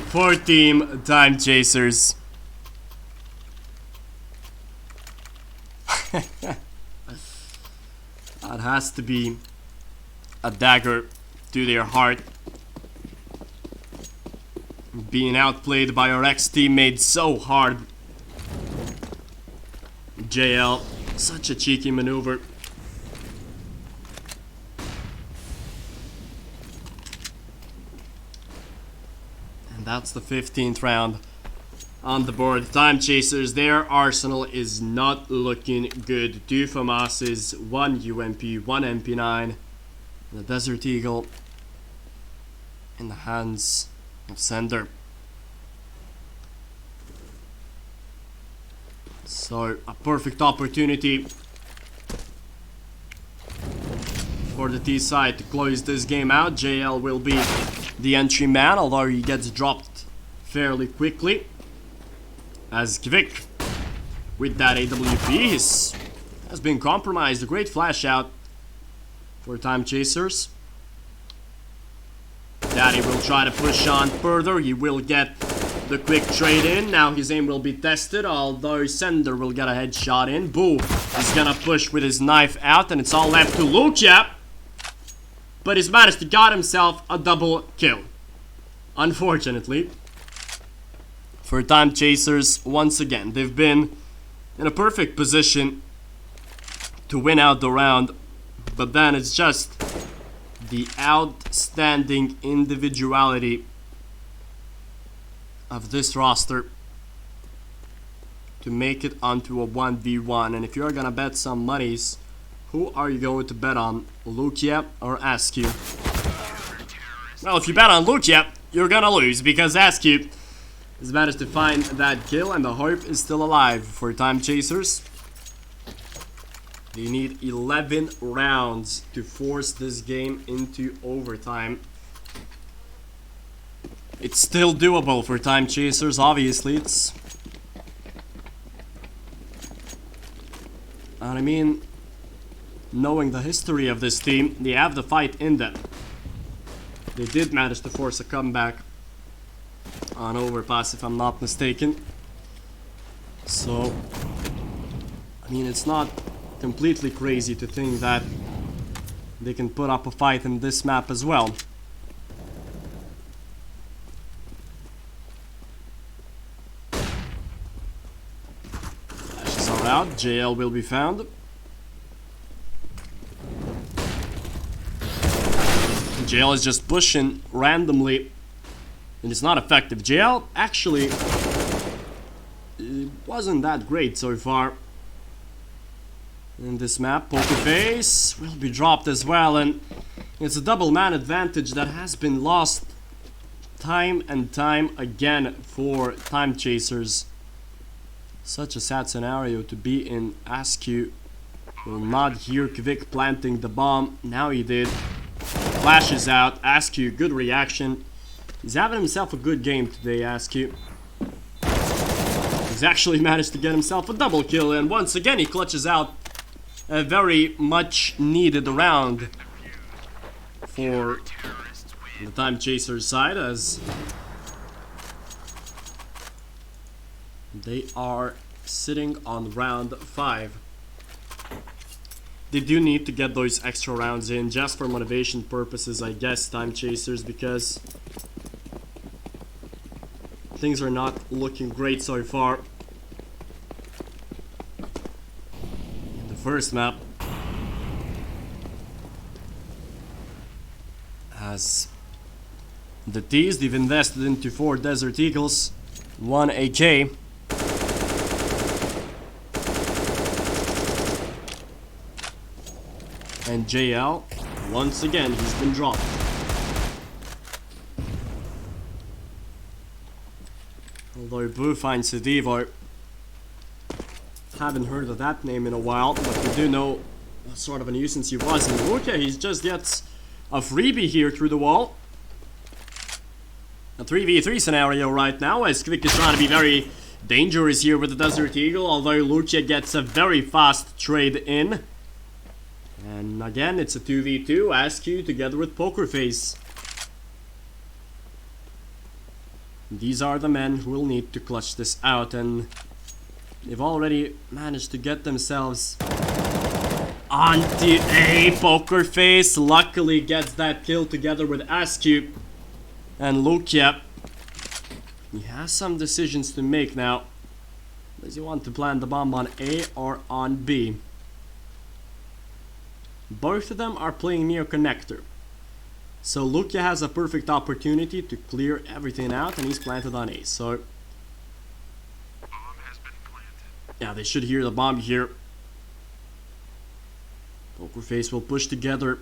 for Team Time Chasers. That has to be a dagger to their heart. Being outplayed by our ex-teammates so hard. JL, such a cheeky maneuver. And that's the 15th round on the board. Time Chasers, their arsenal is not looking good. 2 FAMASes, 1 UMP, 1 MP9, the Desert Eagle in the hands of Sender. So a perfect opportunity for the T side to close this game out. JL will be the entry man, although he gets dropped fairly quickly. As Kvik, with that AWP, has been compromised. A great flash out for Time Chasers. Daddy will try to push on further. He will get the quick trade in. Now his aim will be tested, although Sender will get a headshot in. Boo is gonna push with his knife out, and it's all left to Lukia. But he's managed to got himself a double kill. Unfortunately, for Time Chasers, once again, they've been in a perfect position to win out the round, but then it's just the outstanding individuality of this roster to make it onto a 1v1. And if you're gonna bet some monies, who are you going to bet on, Lukia or Askew? Well, if you bet on Lukia, you're gonna lose, because Askew has managed to find that kill, and the hope is still alive for Time Chasers. They need 11 rounds to force this game into overtime. It's still doable for Time Chasers, obviously. And I mean, knowing the history of this team, they have the fight in them. They did manage to force a comeback on overpass, if I'm not mistaken. So, I mean, it's not completely crazy to think that they can put up a fight in this map as well. Flashes are out. JL will be found. JL is just pushing randomly, and it's not effective. JL actually wasn't that great so far in this map. Poker Face will be dropped as well, and it's a double man advantage that has been lost time and time again for Time Chasers. Such a sad scenario to be in. Askew will not hear Kvik planting the bomb. Now he did. Flashes out. Askew, good reaction. He's having himself a good game today, Askew. He's actually managed to get himself a double kill, and once again he clutches out a very much needed round for the Time Chasers side, as they are sitting on round 5. They do need to get those extra rounds in just for motivation purposes, I guess, Time Chasers, because things are not looking great so far. In the first map, as the T's, they've invested into 4 Desert Eagles, 1 AK. And JL, once again, he's been dropped. Although Boo finds Sedivo, haven't heard of that name in a while, but we do know what sort of a nuisance he was. And okay, he just gets a freebie here through the wall. A 3v3 scenario right now, as Kvik is trying to be very dangerous here with the Desert Eagle, although Lucia gets a very fast trade in. And again, it's a 2v2, Askew together with Poker Face. These are the men who will need to clutch this out, and they've already managed to get themselves onto a Poker Face. Luckily gets that kill together with Askew. And Lukia, he has some decisions to make now. Does he want to plant the bomb on A or on B? Both of them are playing near connector. So Lukia has a perfect opportunity to clear everything out, and he's planted on A. So yeah, they should hear the bomb here. Poker Face will push together.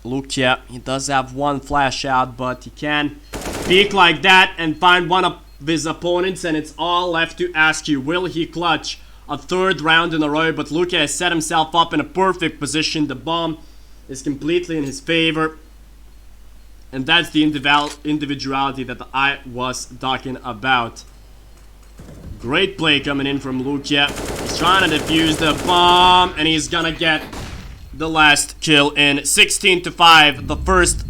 Lukia, he does have one flash out, but he can peek like that and find one of his opponents, and it's all left to ask you, will he clutch a 3rd round in a row? But Lukia has set himself up in a perfect position. The bomb is completely in his favor. And that's the individuality that I was talking about. Great play coming in from Lukia. He's trying to defuse the bomb, and he's gonna get the last kill in. 16-5, the first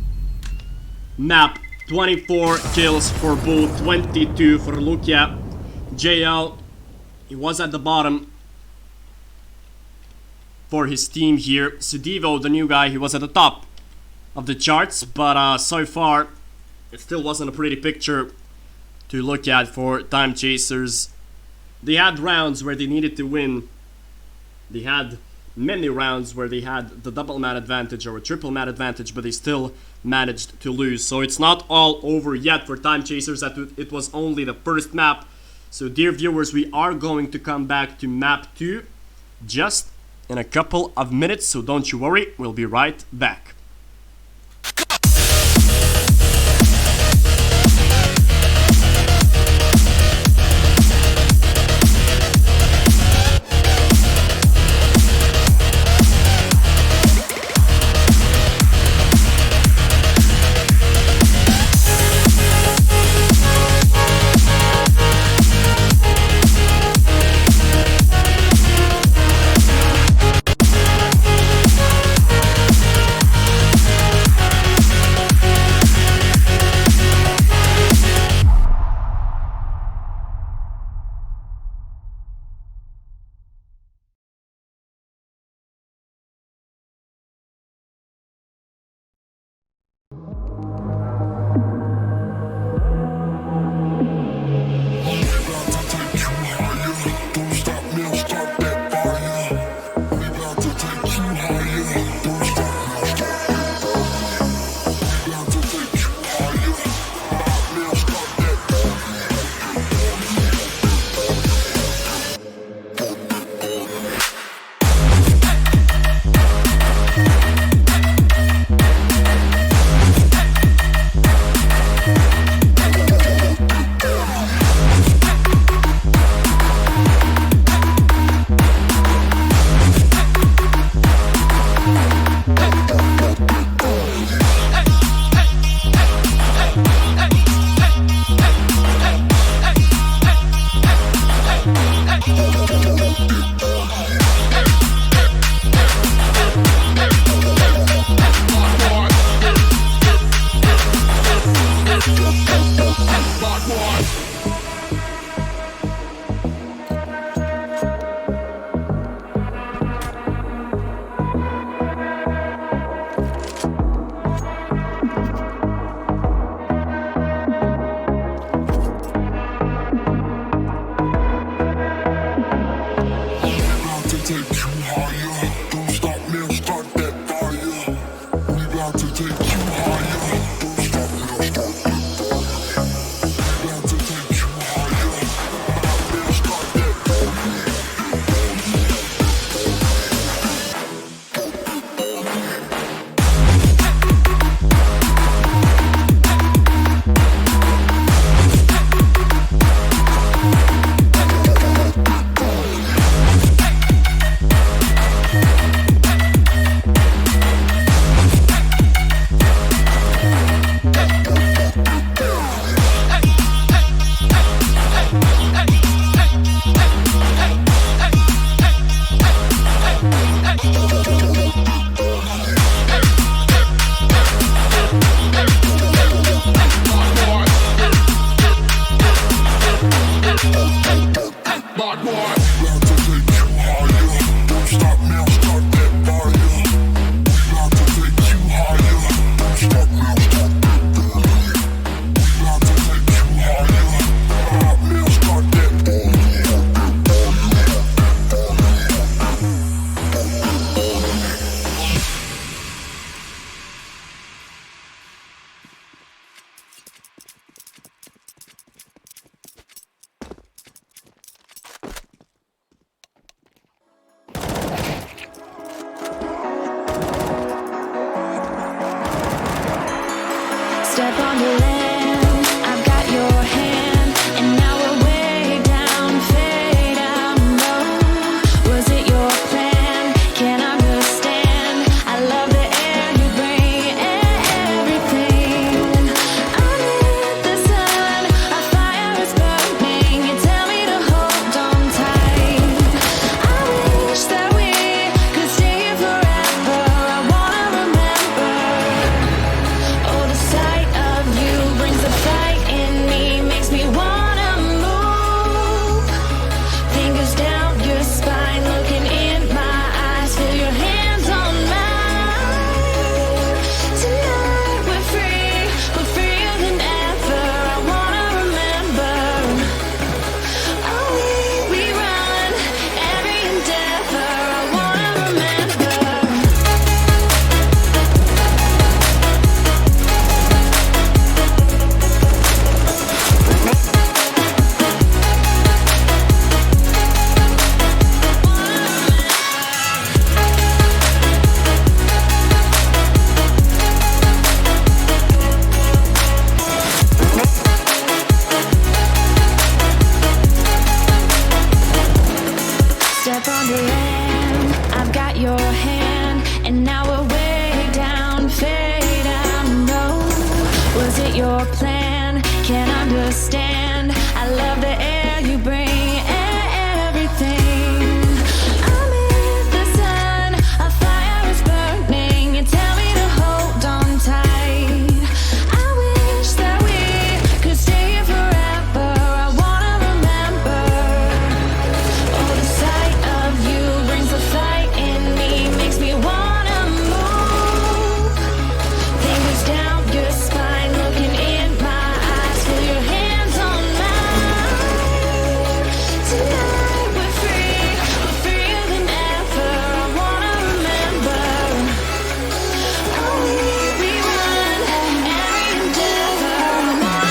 map. 24 kills for both, 22 for Lukia. JL, he was at the bottom for his team here. Sudivo, the new guy, he was at the top of the charts, but so far it still wasn't a pretty picture to look at for Time Chasers. They had rounds where they needed to win. They had many rounds where they had the double man advantage or a triple man advantage, but they still managed to lose. So it's not all over yet for Time Chasers. It was only the first map. So dear viewers, we are going to come back to map 2 just in a couple of minutes, so don't you worry, we'll be right back. understand. I love the air you bring, everything. I'm in the sun, a fire is burning. You tell me to hold on tight. I wish that we could stay here forever. I wanna remember. Oh, the sight of you brings the fight in me, makes me wanna move. Fingers down your spine, looking in my eyes, feel your hands on mine. Tonight we're freer than ever. I wanna remember. Oh, we run every endeavor. I wanna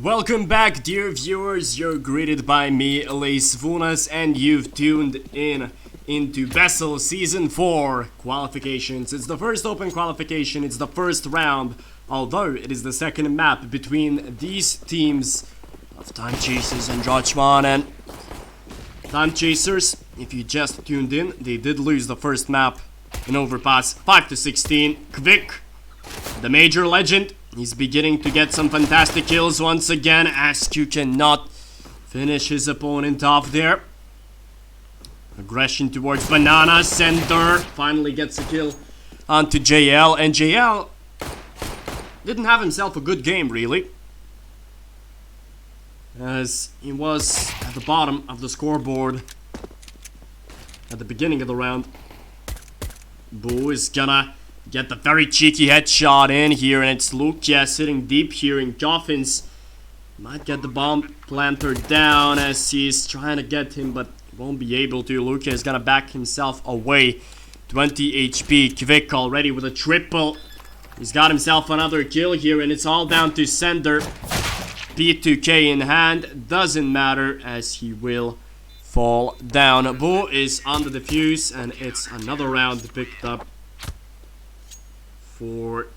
Welcome back, dear viewers. You're greeted by me, Vunas, and you've tuned in into BESL Season 4 qualifications. It's the first open qualification, it's the first round, although it is the second map between these teams of Time Chasers and Drochman. And Time Chasers, if you just tuned in, they did lose the first map in Overpass 5-16. Kvik, the major legend, he's beginning to get some fantastic kills once again. Askew cannot finish his opponent off there. Aggression towards Banana. Sender finally gets a kill onto JL. And JL didn't have himself a good game, really, as he was at the bottom of the scoreboard at the beginning of the round. Boo is gonna get the very cheeky headshot in here, and it's Lukia sitting deep here in Coffins. Might get the bomb planter down as he's trying to get him, but won't be able to. Lukia is gonna back himself away. 20 HP. Kvik already with a triple. He's got himself another kill here, and it's all down to Sender. P2K in hand. Doesn't matter as he will fall down. Boo is on the defuse, and it's another round picked up for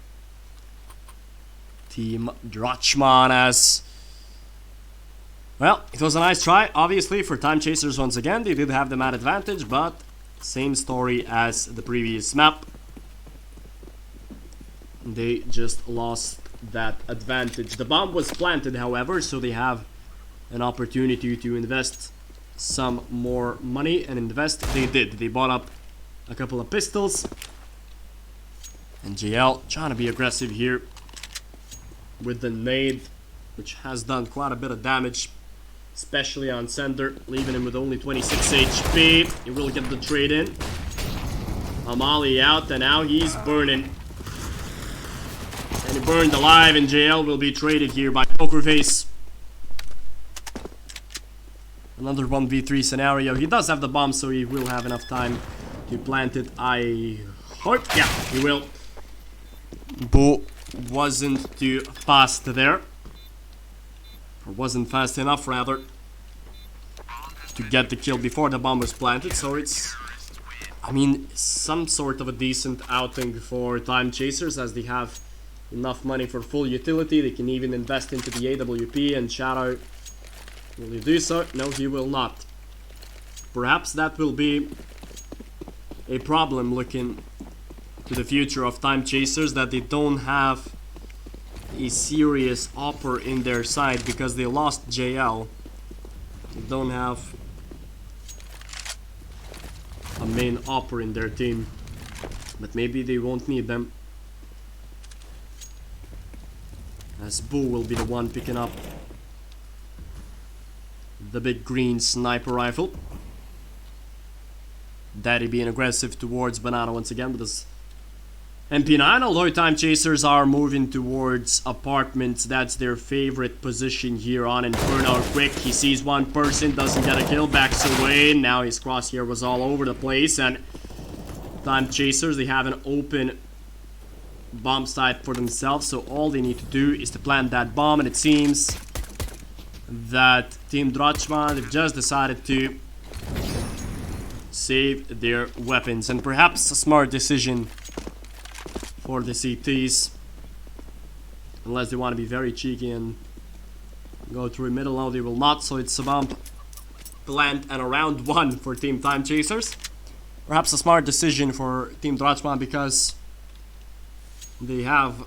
Team Drochman. As well, it was a nice try, obviously, for Time Chasers once again. They did have the mad advantage, but same story as the previous map. They just lost that advantage. The bomb was planted, however, so they have an opportunity to invest some more money, and invest they did. They bought up a couple of pistols. And JL trying to be aggressive here with the nade, which has done quite a bit of damage, especially on Sender, leaving him with only 26 HP. He will get the trade in. Amali out, and now he's burning. And he burned alive, and JL will be traded here by Pokerface. Another 1v3 scenario. He does have the bomb, so he will have enough time to plant it, I hope. Yeah, he will. Boo wasn't too fast there, or wasn't fast enough rather, to get the kill before the bomb was planted. So it's, I mean, some sort of a decent outing for Time Chasers, as they have enough money for full utility. They can even invest into the AWP. And Shadow, will he do so? No, he will not. Perhaps that will be a problem looking to the future of Time Chasers, that they don't have a serious opper in their side because they lost JL. They don't have a main opper in their team, but maybe they won't need them, as Boo will be the one picking up the big green sniper rifle. Daddy being aggressive towards Banana once again with his MP9, although Time Chasers are moving towards apartments. That's their favorite position here on Inferno. Quick, he sees one person, doesn't get a kill, backs away. Now his crosshair was all over the place, and Time Chasers, they have an open bomb site for themselves, so all they need to do is to plant that bomb, and it seems that Team Drachman have just decided to save their weapons, and perhaps a smart decision for the CTs, unless they want to be very cheeky and go through middle. No, they will not, so it's a bomb plant and a round 1 for Team Time Chasers. Perhaps a smart decision for Team Drachman because they have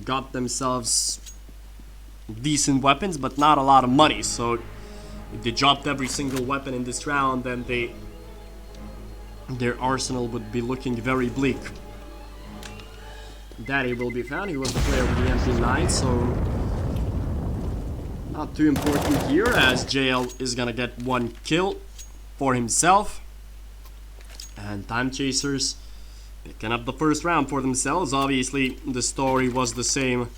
got themselves decent weapons, but not a lot of money, so if they dropped every single weapon in this round, then their arsenal would be looking very bleak. Daddy will be found. He was the player with the MP9, so not too important here, as JL is gonna get 1 kill for himself. And Time Chasers picking up the first round for themselves. Obviously, the story was the same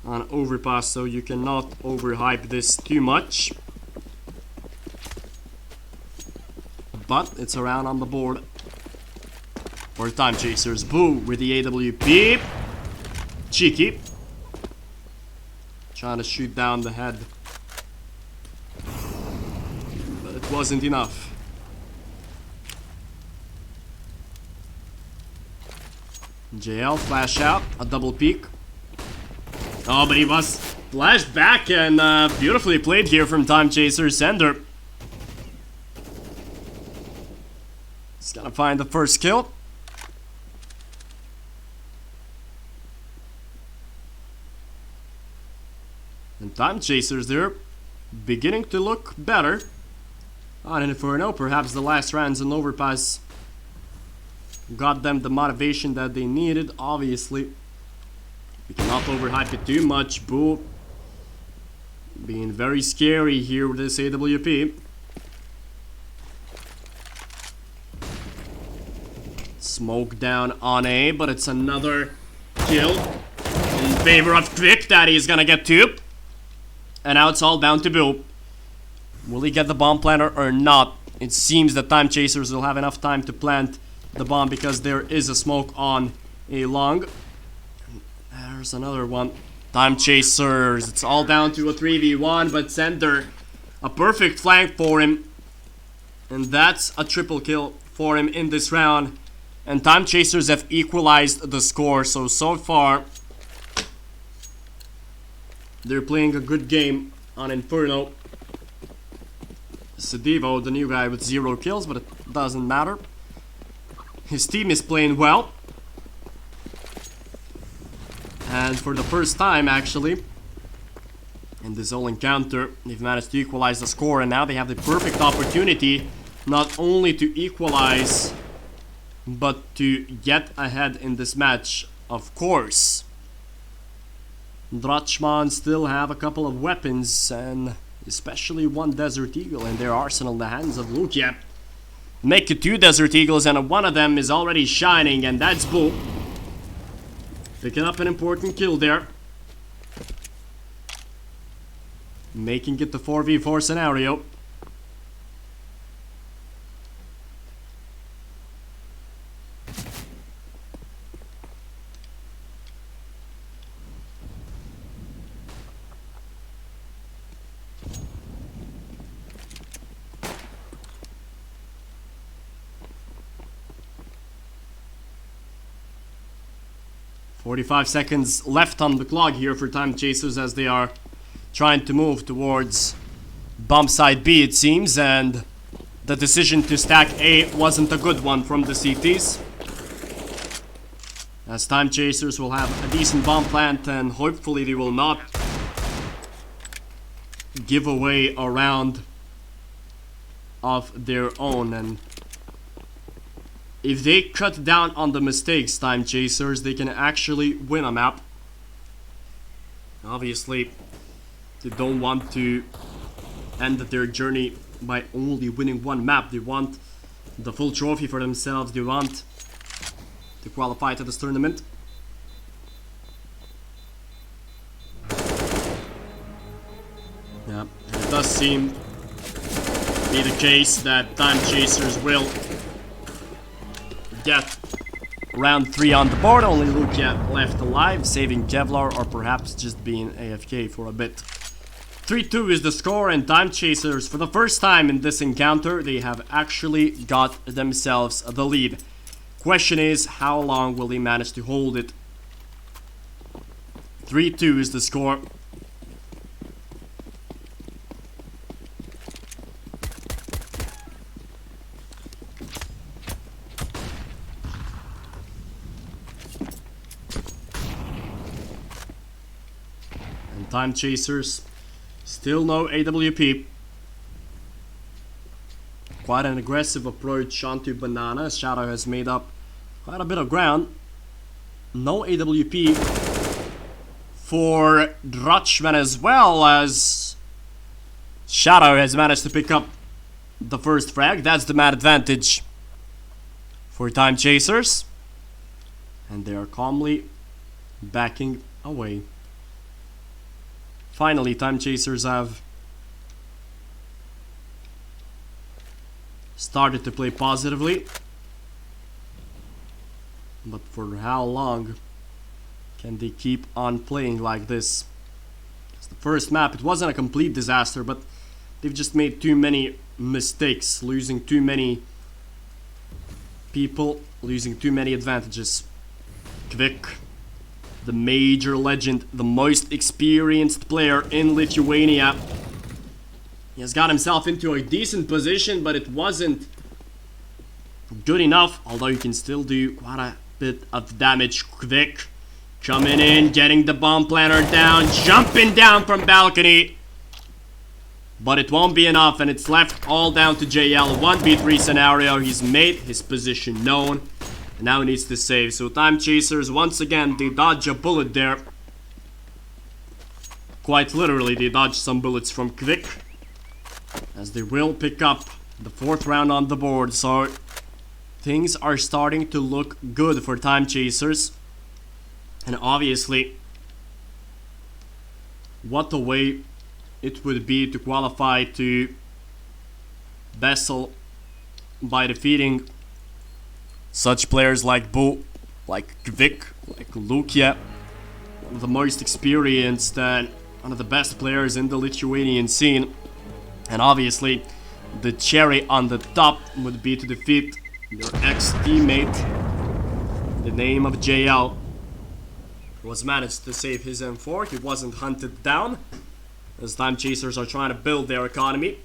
on Overpass, so you cannot overhype this too much. But it's a round on the board for Time Chasers. Boo with the AWP. Cheeky. Trying to shoot down the head, but it wasn't enough. JL, flash out, a double peek. Oh, but he was flashed back, and beautifully played here from Time Chaser. Sender. He's gonna find the first kill. And Time Chasers, they're beginning to look better on Inferno. Perhaps the last rounds in Overpass got them the motivation that they needed. Obviously, we cannot overhype it too much. Boo being very scary here with this AWP. Smoke down on A, but it's another kill in favor of Quick. Daddy is gonna get 2. And now it's all down to Boo. Will he get the bomb planter or not? It seems that Time Chasers will have enough time to plant the bomb because there is a smoke on A long. There's another one. Time Chasers. It's all down to a 3v1, but Center, a perfect flank for him. And that's a triple kill for him in this round. And Time Chasers have equalized the score. So far, they're playing a good game on Inferno. Sedivo, the new guy with 0 kills, but it doesn't matter. His team is playing well. And for the first time, actually, in this whole encounter, they've managed to equalize the score. And now they have the perfect opportunity not only to equalize, but to get ahead in this match, of course. Drachman still have a couple of weapons, and especially 1 Desert Eagle in their arsenal in the hands of Luke. Yep. Make it 2 Desert Eagles, and one of them is already shining, and that's Boo. Picking up an important kill there. Making it the 4v4 scenario. "45 seconds left on the clock here for Time Chasers as they are trying to move towards bomb site B, it seems, and the decision to stack A wasn't a good one from the CTs. As Time Chasers will have a decent bomb plant, and hopefully they will not give away a round of their own. And if they cut down on the mistakes, Time Chasers, they can actually win a map. Obviously, they don't want to end their journey by only winning 1 map. They want the full trophy for themselves. They want to qualify to this tournament. Yeah, it does seem to be the case that Time Chasers will get round 3 on the board. Only Lukia left alive, saving Kevlar or perhaps just being AFK for a bit. 3-2 is the score, and Time Chasers, for the first time in this encounter, they have actually got themselves the lead. Question is, how long will they manage to hold it? 3-2 is the score. And Time Chasers, still no AWP. Quite an aggressive approach onto Banana. Shadow has made up quite a bit of ground. No AWP for Drachman, as well as Shadow has managed to pick up the first frag. That's the mad advantage for Time Chasers. And they are calmly backing away. Finally, Time Chasers have started to play positively. But for how long can they keep on playing like this? It's the first map. It wasn't a complete disaster, but they've just made too many mistakes, losing too many people, losing too many advantages. Kvik, the major legend, the most experienced player in Lithuania. He has got himself into a decent position, but it wasn't good enough, although you can still do quite a bit of damage. Kvik coming in, getting the bomb planter down, jumping down from balcony. But it won't be enough, and it's left all down to JL. 1v3 scenario. He's made his position known. And now he needs to save. So Time Chasers, once again, they dodge a bullet there. Quite literally, they dodge some bullets from Kvik, as they will pick up the 4th round on the board. So things are starting to look good for Time Chasers. And obviously, what a way it would be to qualify to BESL by defeating such players like Bo, like Kvik, like Lukia, one of the most experienced and one of the best players in the Lithuanian scene. And obviously, the cherry on the top would be to defeat your ex-teammate, the name of JL, who was managed to save his M4. He wasn't hunted down, as Time Chasers are trying to build their economy.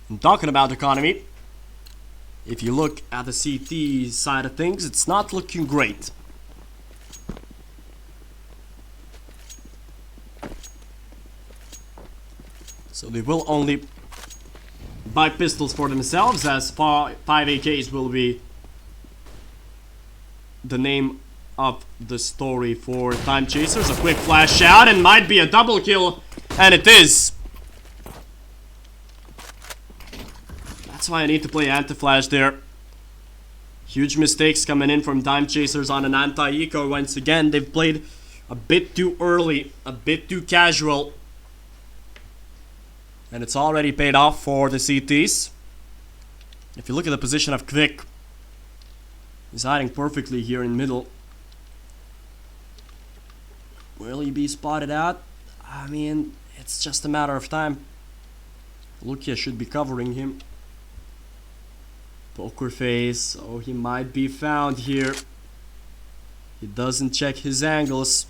And talking about economy, if you look at the CT side of things, it's not looking great. So they will only buy pistols for themselves, as 5 AKs will be the name of the story for Time Chasers. A quick flash out, and might be a double kill, and it is. That's why I need to play anti-flash there. Huge mistakes coming in from Time Chasers on an anti-eco. Once again, they've played a bit too early, a bit too casual. And it's already paid off for the CTs. If you look at the position of Kvik, he's hiding perfectly here in middle. Will he be spotted out? I mean, it's just a matter of time. Lukia should be covering him. Poker face. Oh, he might be found here. He doesn't check his angles.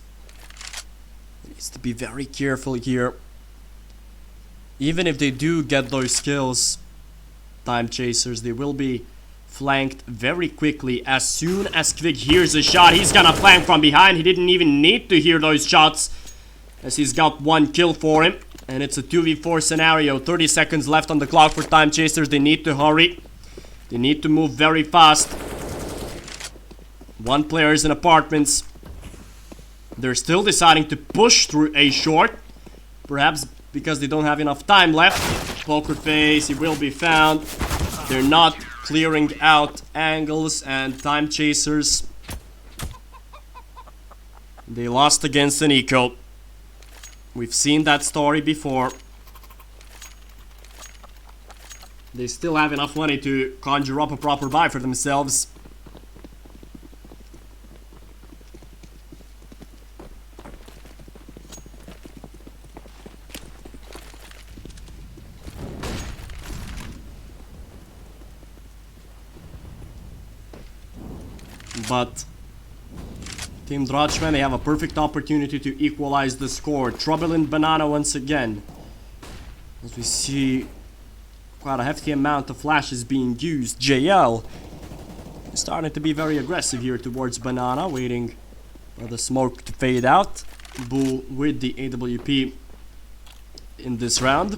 He needs to be very careful here. Even if they do get those kills, Time Chasers, they will be flanked very quickly. As soon as Kvik hears a shot, he's gonna flank from behind. He didn't even need to hear those shots, as he's got 1 kill for him. And it's a 2v4 scenario. 30 seconds left on the clock for Time Chasers. They need to hurry. They need to move very fast. 1 player is in apartments. They're still deciding to push through a short. Perhaps because they don't have enough time left. Poker face, he will be found. They're not clearing out angles and time chasers. They lost against an eco. We've seen that story before. They still have enough money to conjure up a proper buy for themselves. But Team Drachman, they have a perfect opportunity to equalize the score. Trouble in Banana once again. As we see quite a hefty amount of flashes being used. JL is starting to be very aggressive here towards Banana, waiting for the smoke to fade out. Bull with the AWP in this round.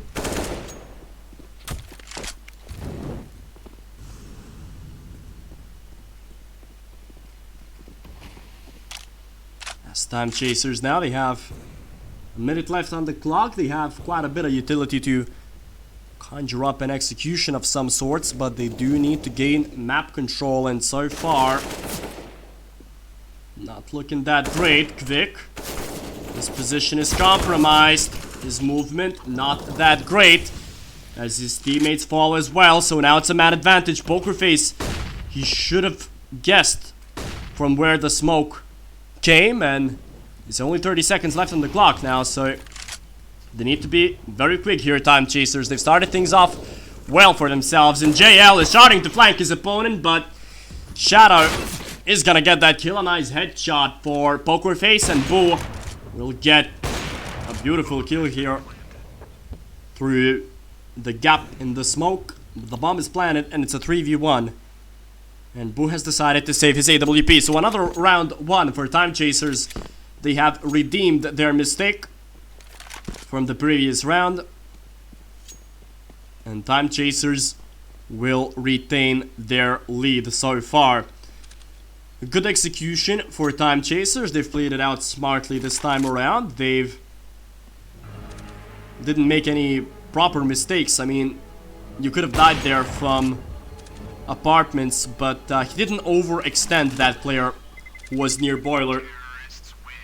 As time chasers now, they have a minute left on the clock. They have quite a bit of utility to conjure up an execution of some sorts, but they do need to gain map control, and so far not looking that great. Kvik, his position is compromised, his movement not that great, as his teammates fall as well, so now it's a man advantage. Pokerface, he should have guessed from where the smoke came, and it's only 30 seconds left on the clock now, so they need to be very quick here, time chasers. They've started things off well for themselves, and JL is starting to flank his opponent, but Shadow is gonna get that kill. A nice headshot for Pokerface, and Boo will get a beautiful kill here through the gap in the smoke. The bomb is planted, and it's a 3v1. And Boo has decided to save his AWP. So another round one for time chasers. They have redeemed their mistake from the previous round, and time chasers will retain their lead so far. Good execution for time chasers. They've played it out smartly this time around. They've didn't make any proper mistakes. I mean, you could have died there from apartments, but he didn't overextend that player who was near boiler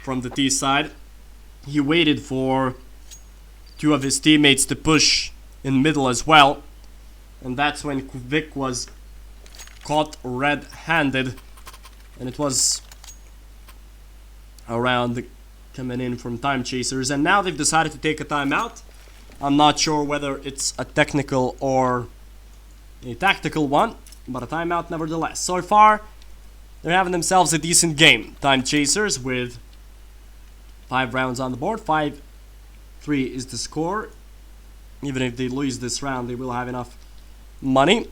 from the T side. He waited for two of his teammates to push in middle as well, and that's when Kvik was caught red-handed, and it was a round coming in from time chasers, and now they've decided to take a timeout. I'm not sure whether it's a technical or a tactical one, but a timeout nevertheless. So far, they're having themselves a decent game. Time chasers with 5 rounds on the board. 5-3 is the score. Even if they lose this round, they will have enough money.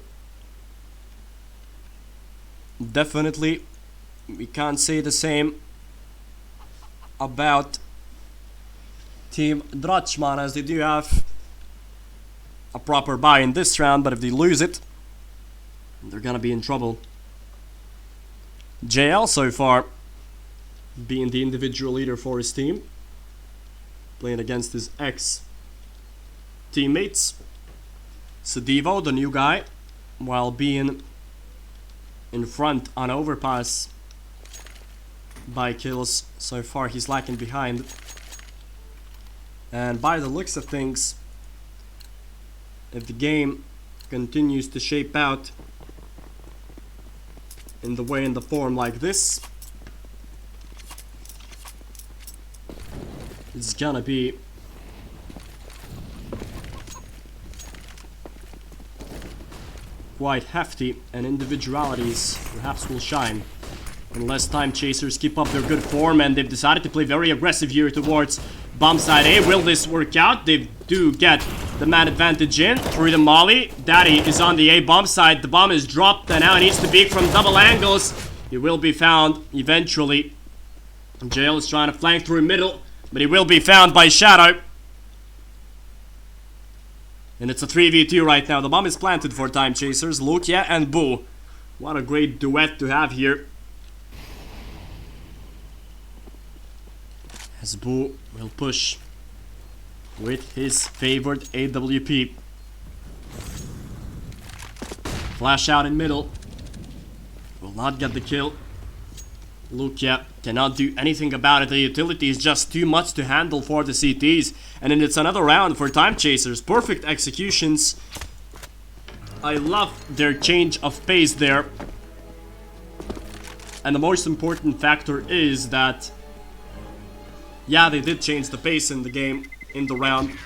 Definitely, we can't say the same about Team Drachman, as they do have a proper buy in this round, but if they lose it, they're gonna be in trouble. JL so far being the individual leader for his team, playing against his ex-teammates. Sadivo, the new guy, while being in front on overpass by kills, so far he's lacking behind. And by the looks of things, if the game continues to shape out in the way and the form like this, it's gonna be quite hefty, and individualities perhaps will shine unless time chasers keep up their good form, and they've decided to play very aggressive here towards bomb side A. Will this work out? They do get the man advantage in through the molly. Daddy is on the A bomb side. The bomb is dropped, and now he needs to peek from double angles. He will be found eventually. JL is trying to flank through middle, but he will be found by Shadow. And it's a 3v2 right now. The bomb is planted for time chasers. Lukia and Boo. What a great duet to have here. As Boo will push with his favorite AWP. Flash out in middle. Will not get the kill. Lukia cannot do anything about it. The utility is just too much to handle for the CTs. And then it's another round for Time Chasers. Perfect executions. I love their change of pace there. And the most important factor is that, yeah, they did change the pace in the game, in the round,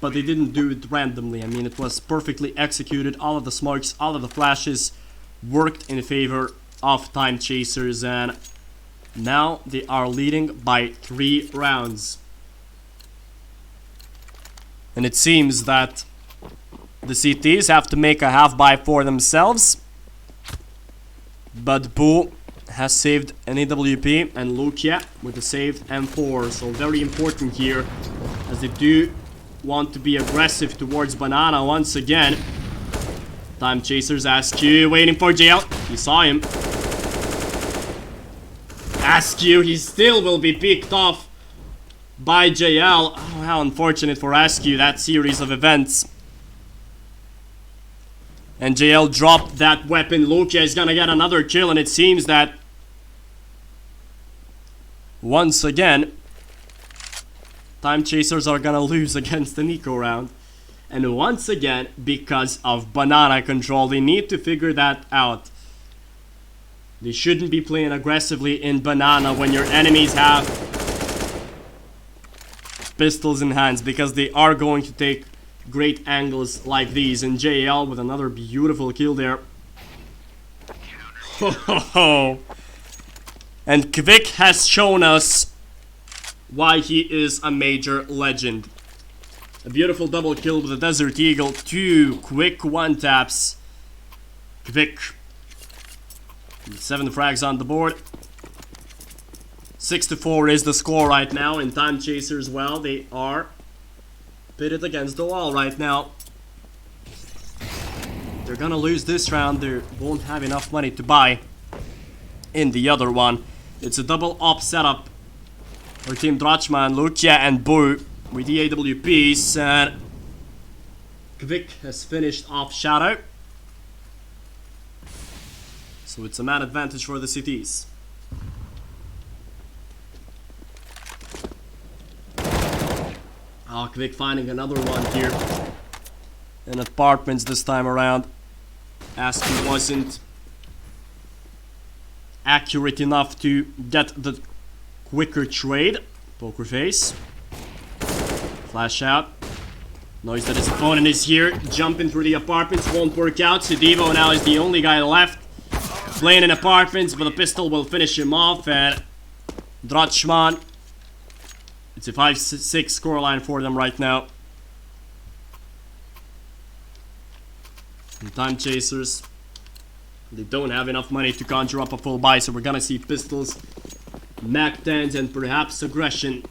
but they didn't do it randomly. I mean, it was perfectly executed. All of the smokes, all of the flashes worked in favor of Time Chasers, and now they are leading by 3 rounds. And it seems that the CTs have to make a half-buy for themselves, but BESL has saved an AWP and Lukia with a saved M4, so very important here as they do want to be aggressive towards Banana once again. Time Chasers, Askew waiting for JL. He saw him. Askew, he still will be picked off by JL. Oh, how unfortunate for Askew, that series of events. And JL dropped that weapon. Lukia is gonna get another kill, and it seems that once again Time Chasers are gonna lose against the Nico round. And once again, because of banana control, they need to figure that out. They shouldn't be playing aggressively in banana when your enemies have pistols in hands, because they are going to take great angles like these. And JL with another beautiful kill there. And Kvik has shown us why he is a major legend. A beautiful double kill with the Desert Eagle. 2 quick one-taps. Kvik. 7 frags on the board. 6-4 is the score right now. And Time Chasers, well, they are pitted against the wall right now. They're gonna lose this round. They won't have enough money to buy in the other one. It's a double op setup for Team Drachman, Lukia and BESL with the AWPs, and Kvik has finished off Shadow. So it's a man advantage for the CTs. Oh, Kvik finding another one here. In apartments this time around. Askew wasn't accurate enough to get the quicker trade. Poker face. Flash out. Knows that his opponent is here. Jumping through the apartments won't work out. Sidivo now is the only guy left playing in apartments, but the pistol will finish him off. And Drachman, it's a 5-6 scoreline for them right now. And Time Chasers, they don't have enough money to conjure up a full buy, so we're gonna see pistols, Mac 10s, and perhaps aggression.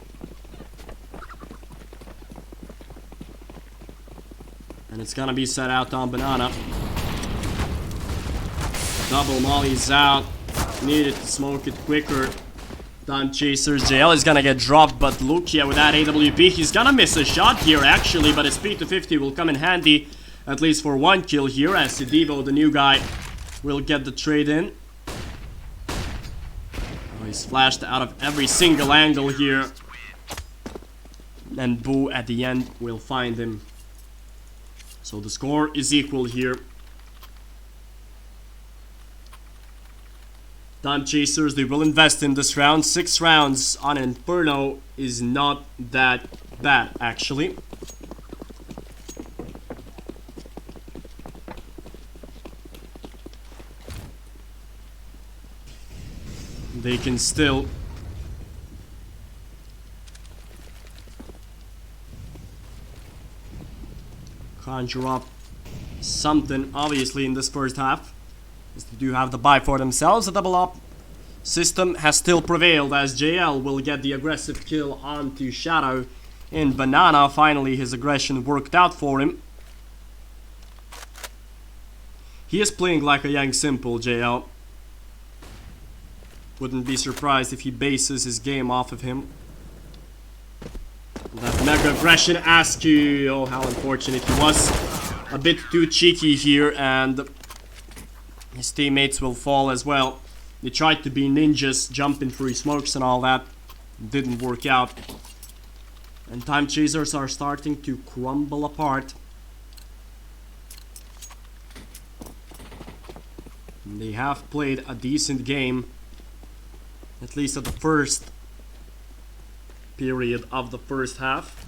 And it's gonna be set out on banana. Double molly's out. Needed to smoke it quicker. Time Chasers, JL is gonna get dropped, but Lukia with that AWP, he's gonna miss a shot here actually, but his speed to 50 will come in handy, at least for 1 kill here, as Sidivo, the new guy, will get the trade in. Oh, he's flashed out of every single angle here. And BESL at the end will find him. So the score is equal here. Time Chasers, they will invest in this round. 6 rounds on Inferno is not that bad, actually. They can still conjure up something, obviously, in this first half. As they do have the buy for themselves. The double up system has still prevailed, as JL will get the aggressive kill onto Shadow in banana. Finally, his aggression worked out for him. He is playing like a young simple, JL. Wouldn't be surprised if he bases his game off of him. That mega aggression, Askew. Oh, how unfortunate. He was a bit too cheeky here, and His teammates will fall as well. They tried to be ninjas, jumping through smokes and all that. Didn't work out. And Time Chasers are starting to crumble apart. They have played a decent game, at least at the first period of the first half.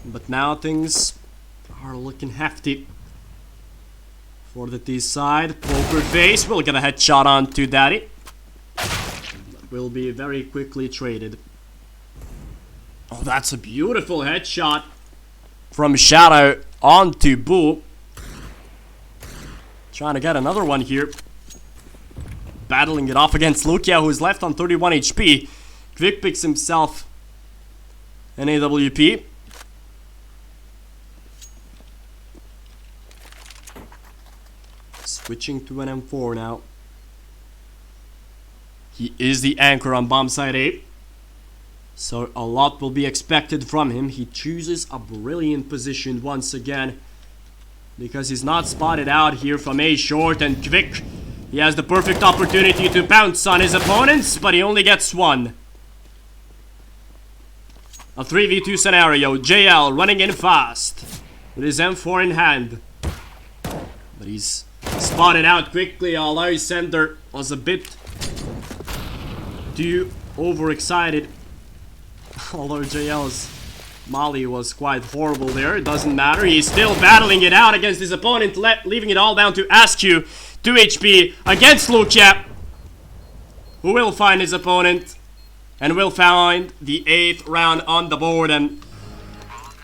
But now things are looking hefty for the T side. Poker face will get a headshot onto Daddy. Will be very quickly traded. Oh, that's a beautiful headshot from Shadow onto Boo. Trying to get another one here. Battling it off against Lukia, who's left on 31 HP. Quick picks himself an AWP. Switching to an M4 now. He is the anchor on bomb side A. So a lot will be expected from him. He chooses a brilliant position once again, because he's not spotted out here from A short and Quick. He has the perfect opportunity to pounce on his opponents, but he only gets one. A 3v2 scenario. JL running in fast with his M4 in hand. But he's spotted out quickly, although Sender was a bit too overexcited. Although JL's Molly was quite horrible there, it doesn't matter. He's still battling it out against his opponent, leaving it all down to Askew. 2 HP against Lukia, who will find his opponent and will find the 8th round on the board. And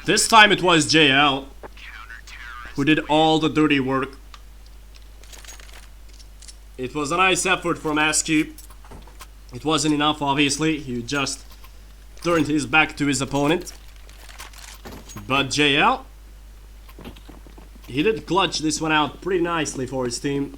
this time it was JL who did all the dirty work. It was a nice effort from Askew. It wasn't enough, obviously. He just turned his back to his opponent. But JL, he did clutch this one out pretty nicely for his team.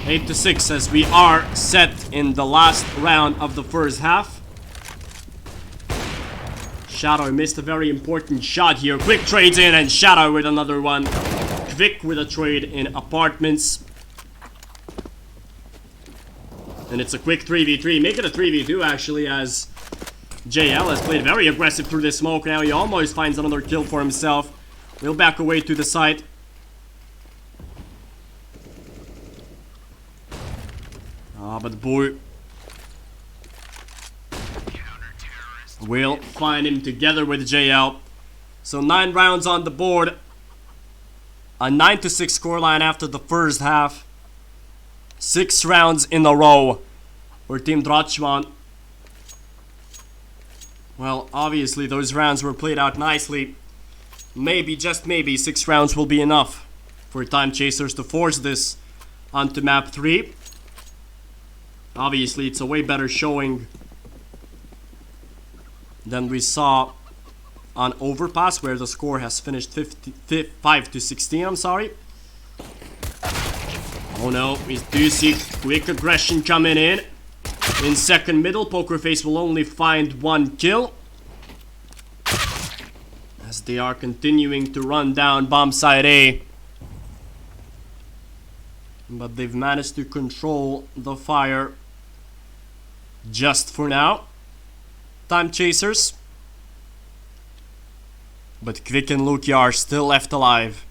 Eight to 6 as we are set in the last round of the first half. Shadow missed a very important shot here. Quick trades in and Shadow with another one. Quick with a trade in apartments. And it's a quick 3v3. Make it a 3v2 actually, as JL has played very aggressive through the smoke. Now he almost finds another kill for himself. We'll back away to the site. But Boo will find him together with JL. So 9 rounds on the board. A 9 to 6 scoreline after the first half. 6 rounds in a row for Team Drachman. Well, obviously those rounds were played out nicely. Maybe, just maybe, 6 rounds will be enough for Time Chasers to force this onto map 3. Obviously, it's a way better showing than we saw on Overpass, where the score has finished 5 to 16. I'm sorry. Oh no, we do see quick aggression coming in. In second middle, Pokerface will only find 1 kill, as they are continuing to run down bomb side A. But they've managed to control the fire just for now. Time Chasers. But Quick and Lukia are still left alive.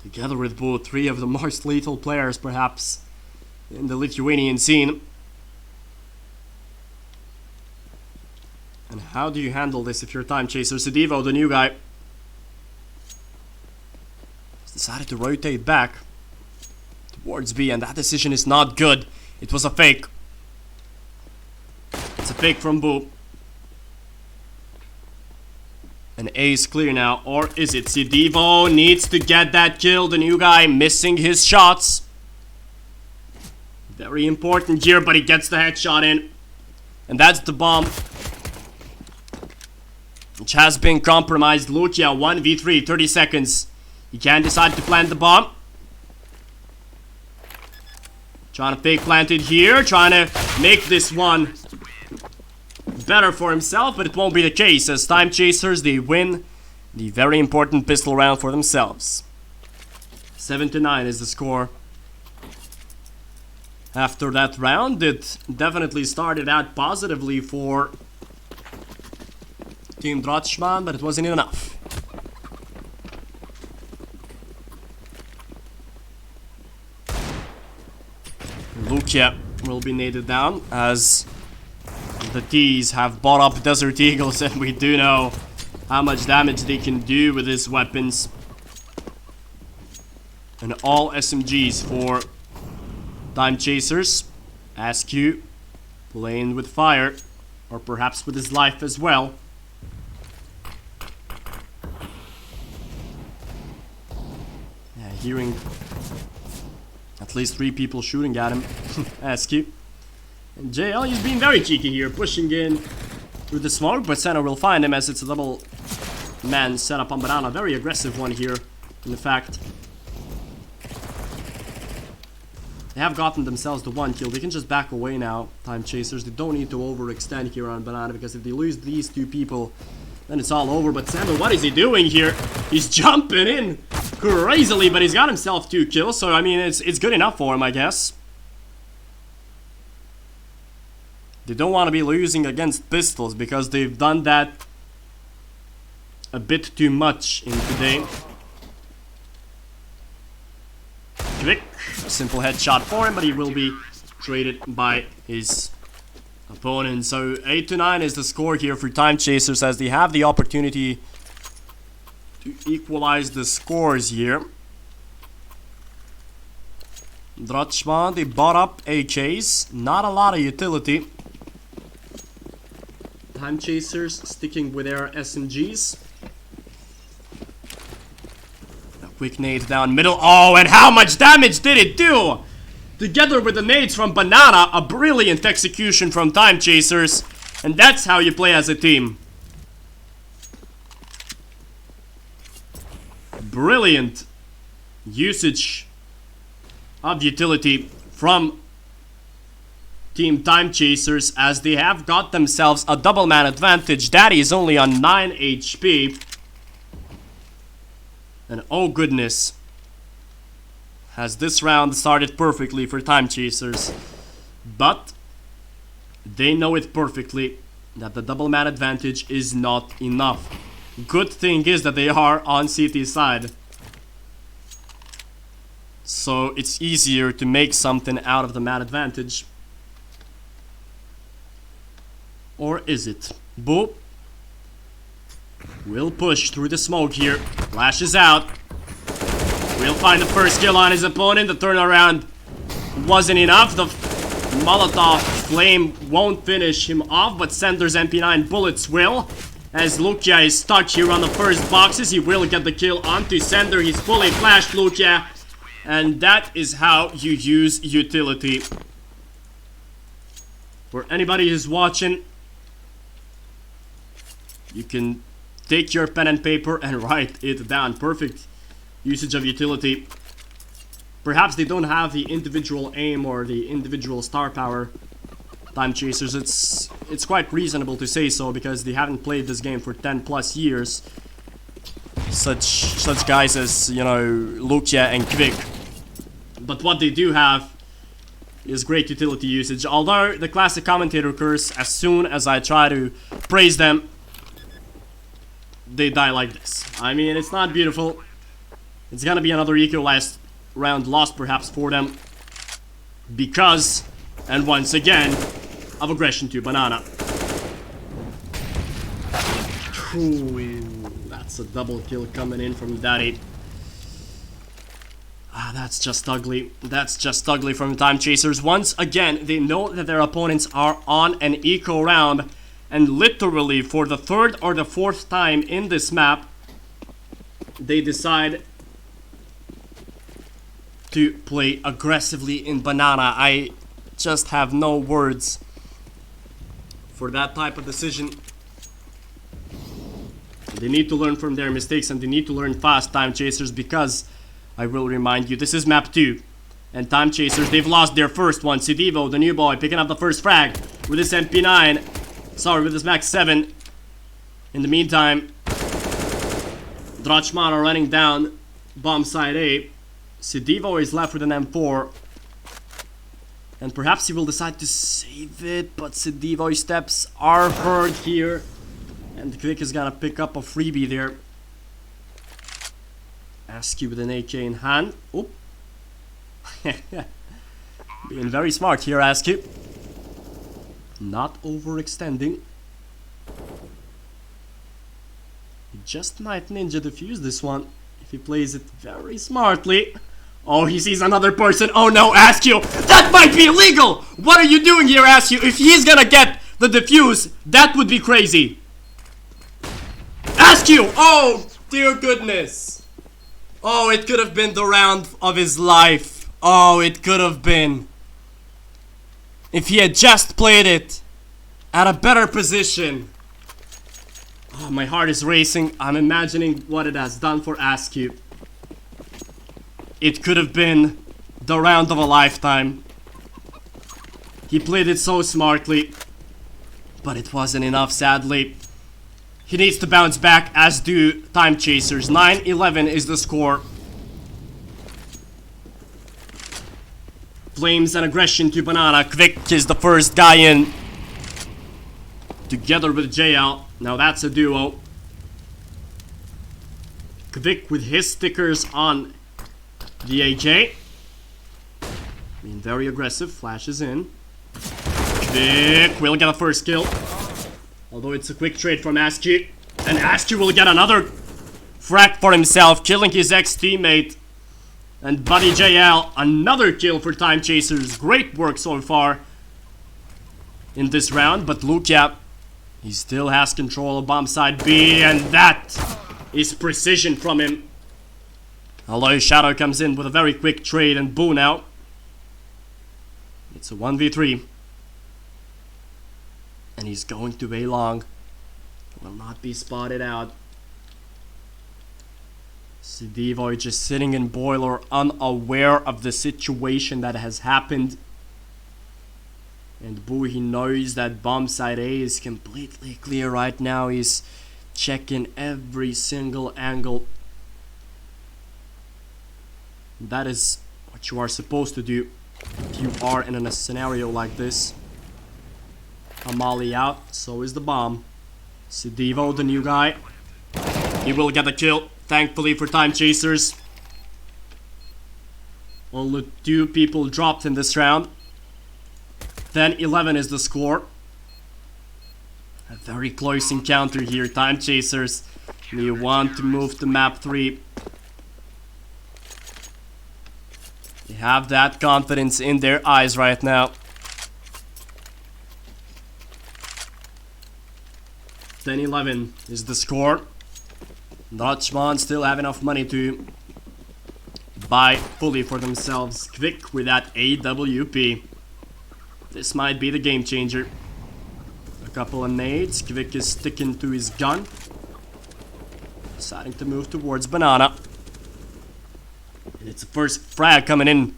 Together with Boo, 3 of the most lethal players perhaps in the Lithuanian scene. And how do you handle this if you're Time Chasers? Sidivo, the new guy, has decided to rotate back towards B, and that decision is not good. It was a fake. It's a fake from Boo. And A is clear now, or is it? Sidivo needs to get that kill. The new guy missing his shots. Very important here, but he gets the headshot in. And that's the bomb, which has been compromised. Lukia 1v3, 30 seconds. He can decide to plant the bomb. Trying to fake plant it here, trying to make this one better for himself, but it won't be the case as Time Chasers, they win the very important pistol round for themselves. 7-9 is the score. After that round, it definitely started out positively for Team Drochman, but it wasn't enough. Lukia will be naded down as the T's have bought up Desert Eagles, and we do know how much damage they can do with his weapons. And all SMGs for Time Chasers. Askew playing with fire, or perhaps with his life as well. Yeah, hearing at least 3 people shooting at him. Askew. And JL, he's being very cheeky here, pushing in through the smoke, but Senna will find him as it's a double man setup on Banana. Very aggressive one here, in fact. They have gotten themselves the 1 kill. They can just back away now, Time Chasers. They don't need to overextend here on Banana, because if they lose these 2 people, then it's all over. But Samuel, what is he doing here? He's jumping in crazily, but he's got himself 2 kills, so I mean, it's good enough for him, I guess. They don't want to be losing against pistols, because they've done that a bit too much in today. Quick, simple headshot for him, but he will be traded by his opponent. So 8-9 is the score here for Time Chasers, as they have the opportunity to equalize the scores here. Drochman, they bought up AKs, not a lot of utility. Time Chasers sticking with their SMGs. A quick nade down middle. Oh, and how much damage did it do? Together with the nades from Banana, a brilliant execution from Time Chasers. And that's how you play as a team. Brilliant usage of utility from Team Time Chasers, as they have got themselves a double man advantage. Daddy is only on 9 HP. And oh goodness, has this round started perfectly for Time Chasers. But they know it perfectly that the double man advantage is not enough. Good thing is that they are on CT side, so it's easier to make something out of the man advantage. Or is it? Boop. Will push through the smoke here. Flashes out. Will find the first kill on his opponent. The turnaround wasn't enough. The Molotov flame won't finish him off, but Sender's MP9 bullets will. As Lukia is stuck here on the first boxes, he will get the kill onto Sender. He's fully flashed Lukia. And that is how you use utility. For anybody who's watching, you can take your pen and paper and write it down. Perfect usage of utility. Perhaps they don't have the individual aim or the individual star power, Time Chasers. It's quite reasonable to say so, because they haven't played this game for 10 plus years. Such guys as, you know, Lukia and Quick. But what they do have is great utility usage. Although the classic commentator curse, as soon as I try to praise them, they die like this. I mean, it's not beautiful. It's gonna be another eco last round lost perhaps for them, because, and once again, of aggression to Banana. Ooh, that's a double kill coming in from Daddy. Ah, that's just ugly. That's just ugly from Time Chasers. Once again, they know that their opponents are on an eco round, and literally for the 3rd or the 4th time in this map, they decide to play aggressively in Banana. I just have no words for that type of decision. They need to learn from their mistakes, and they need to learn fast, Time Chasers, because I will remind you, this is map 2. And Time Chasers, they've lost their first one. Sidivo, the new boy, picking up the first frag with his MP9. Sorry, with his max 7. In the meantime, Drachmana running down bomb side A. Sidivo is left with an M4. And perhaps he will decide to save it, but Sidivo's steps are heard here. And Quick is gonna pick up a freebie there. Askew with an AK in hand. Oop. Being very smart here, Askew. Not overextending. He just might ninja defuse this one if he plays it very smartly. Oh, he sees another person. Oh no, Askew! That might be illegal! What are you doing here, Askew? If he's gonna get the defuse, that would be crazy. Askew! Oh, dear goodness. Oh, it could have been the round of his life. Oh, it could have been. If he had just played it at a better position. Oh, my heart is racing. I'm imagining what it has done for Askew. It could have been the round of a lifetime. He played it so smartly, but it wasn't enough, sadly. He needs to bounce back, as do Time Chasers. 9-11 is the score. Flames and aggression to Banana. Quick is the first guy in. Together with JL. Now that's a duo. Quick with his stickers on the AK. Being very aggressive. Flashes in. Quick will get a first kill. Although it's a quick trade from Askew. And Askew will get another frag for himself, killing his ex-teammate. And Buddy JL, another kill for Time Chasers. Great work so far in this round. But Lukia, he still has control of bomb side B. And that is precision from him. Although Shadow comes in with a very quick trade and Boo now. It's a 1v3. And he's going to A long. Will not be spotted out. Sidivo just sitting in boiler, unaware of the situation that has happened. And Boo, he knows that bomb side A is completely clear right now. He's checking every single angle. That is what you are supposed to do if you are in a scenario like this. A molly out, so is the bomb. Sidivo, the new guy. He will get the kill, thankfully for Time Chasers. Only 2 people dropped in this round. 10-11 is the score. A very close encounter here, Time Chasers. We want to move to map 3. They have that confidence in their eyes right now. 10-11 is the score. Dutchman still have enough money to buy fully for themselves. Quick with that AWP. This might be the game changer. A couple of nades. Quick is sticking to his gun. Deciding to move towards Banana. And it's the first frag coming in.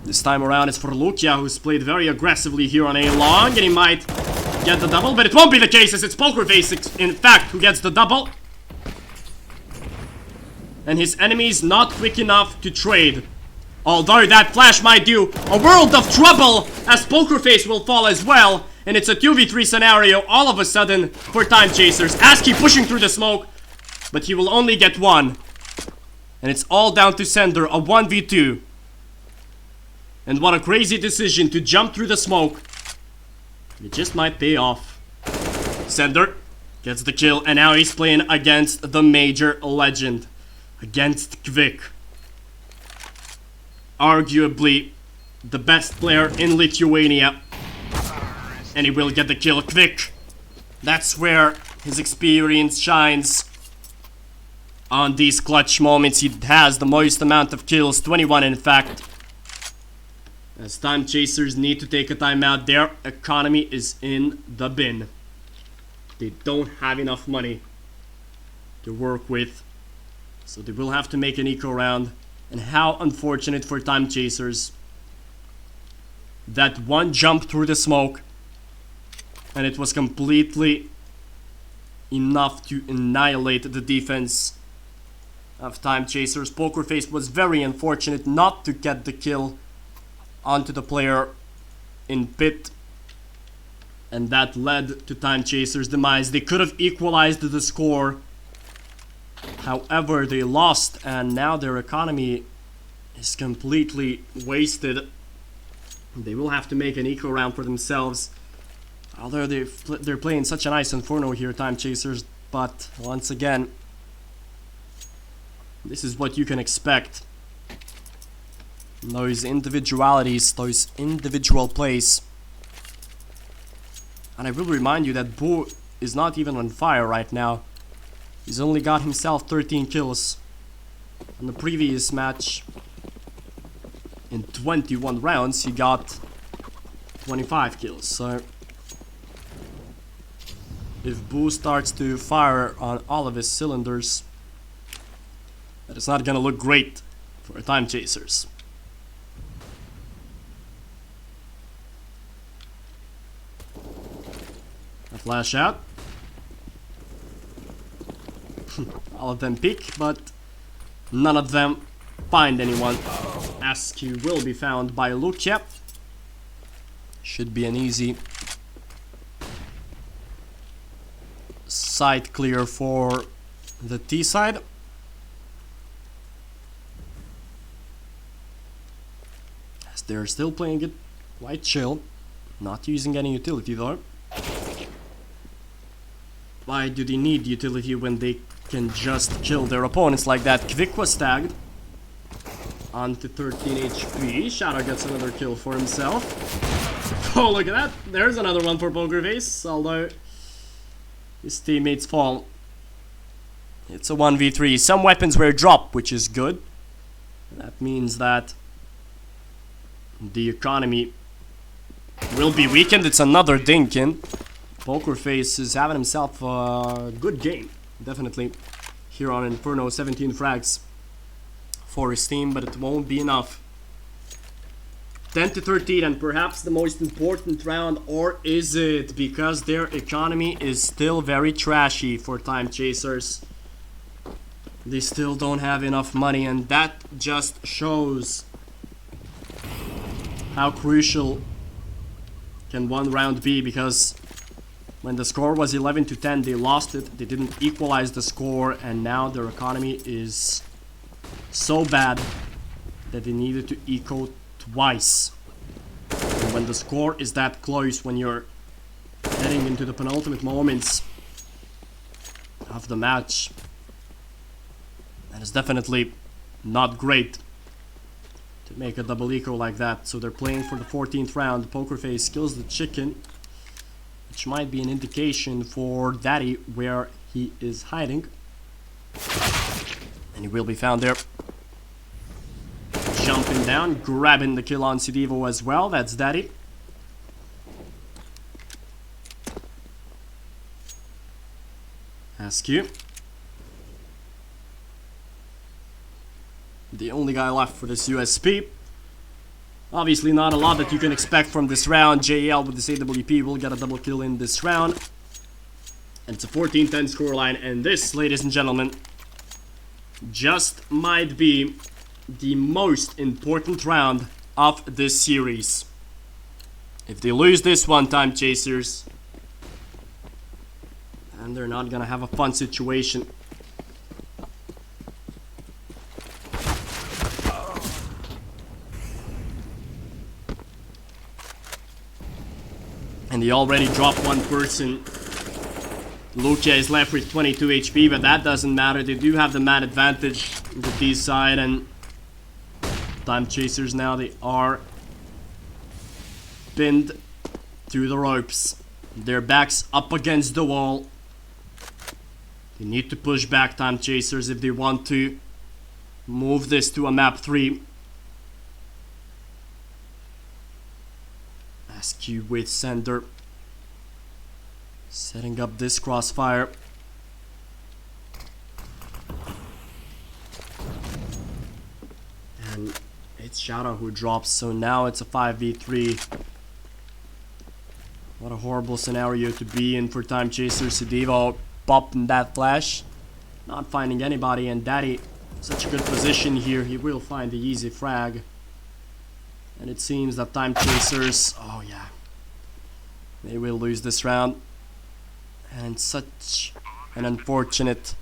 This time around it's for Lukia, who's played very aggressively here on A long. And he might get the double, but it won't be the case as it's Pokerface, in fact, who gets the double. And his enemy's not quick enough to trade. Although that flash might do a world of trouble, as Pokerface will fall as well. And it's a 2v3 scenario all of a sudden for Time Chasers. Askew pushing through the smoke, but he will only get one. And it's all down to Sender, a 1v2. And what a crazy decision to jump through the smoke. It just might pay off. Sender gets the kill, and now he's playing against the major legend. Against Quick. Arguably the best player in Lithuania. And he will get the kill. Quick. That's where his experience shines. On these clutch moments, he has the most amount of kills, 21 in fact. As Time Chasers need to take a timeout, their economy is in the bin. They don't have enough money to work with, so they will have to make an eco round. And how unfortunate for Time Chasers that one jump through the smoke and it was completely enough to annihilate the defense of Time Chasers. Poker Face was very unfortunate not to get the kill onto the player in pit, and that led to Time Chasers' demise. They could have equalized the score, however they lost, and now their economy is completely wasted. They will have to make an eco round for themselves, although they're playing such a nice Inferno here, Time Chasers. But once again, this is what you can expect. Those individualities, those individual plays. And I will remind you that Boo is not even on fire right now. He's only got himself 13 kills. On the previous match, in 21 rounds, he got 25 kills. So if Boo starts to fire on all of his cylinders, that is not gonna look great for Time Chasers. A flash out. All of them peek, but none of them find anyone. Askew will be found by Lucia. Should be an easy side clear for the T side. As they're still playing it quite chill, not using any utility though. Why do they need utility when they can just kill their opponents like that? Kvik was tagged onto 13 HP. Shadow gets another kill for himself. Oh, look at that. There's another one for Poker Face, although his teammates fall. It's a 1v3. Some weapons were dropped, which is good. That means that the economy will be weakened. It's another Dinkin. Poker Face is having himself a good game, definitely, here on Inferno. 17 frags for his team, but it won't be enough. 10 to 13, and perhaps the most important round, or is it? Because their economy is still very trashy for Time Chasers. They still don't have enough money, and that just shows how crucial can one round be, because when the score was 11 to 10, they lost it. They didn't equalize the score, and now their economy is so bad that they needed to eco twice. And when the score is that close, when you're heading into the penultimate moments of the match, that is definitely not great to make a double eco like that. So they're playing for the 14th round. Poker Face kills the chicken, which might be an indication for Daddy where he is hiding. And he will be found there. Jumping down, grabbing the kill on Sidivo as well. That's Daddy. Askew. The only guy left for this USP. Obviously not a lot that you can expect from this round. JL with this AWP will get a double kill in this round. And it's a 14-10 scoreline. And this, ladies and gentlemen, just might be the most important round of this series. If they lose this one, Time Chasers, and they're not gonna have a fun situation. And they already dropped one person. Lucia is left with 22 HP, but that doesn't matter. They do have the man advantage on the T side, and Time Chasers now, they are pinned to the ropes. Their backs up against the wall. They need to push back, Time Chasers, if they want to move this to a map 3. Askew with Sender, setting up this crossfire. And it's Shadow who drops, so now it's a 5v3. What a horrible scenario to be in for Time Chaser. Sidivo popping that flash. Not finding anybody, and Daddy, such a good position here. He will find the easy frag. And it seems that Time Chasers, oh yeah, they will lose this round. And such an unfortunate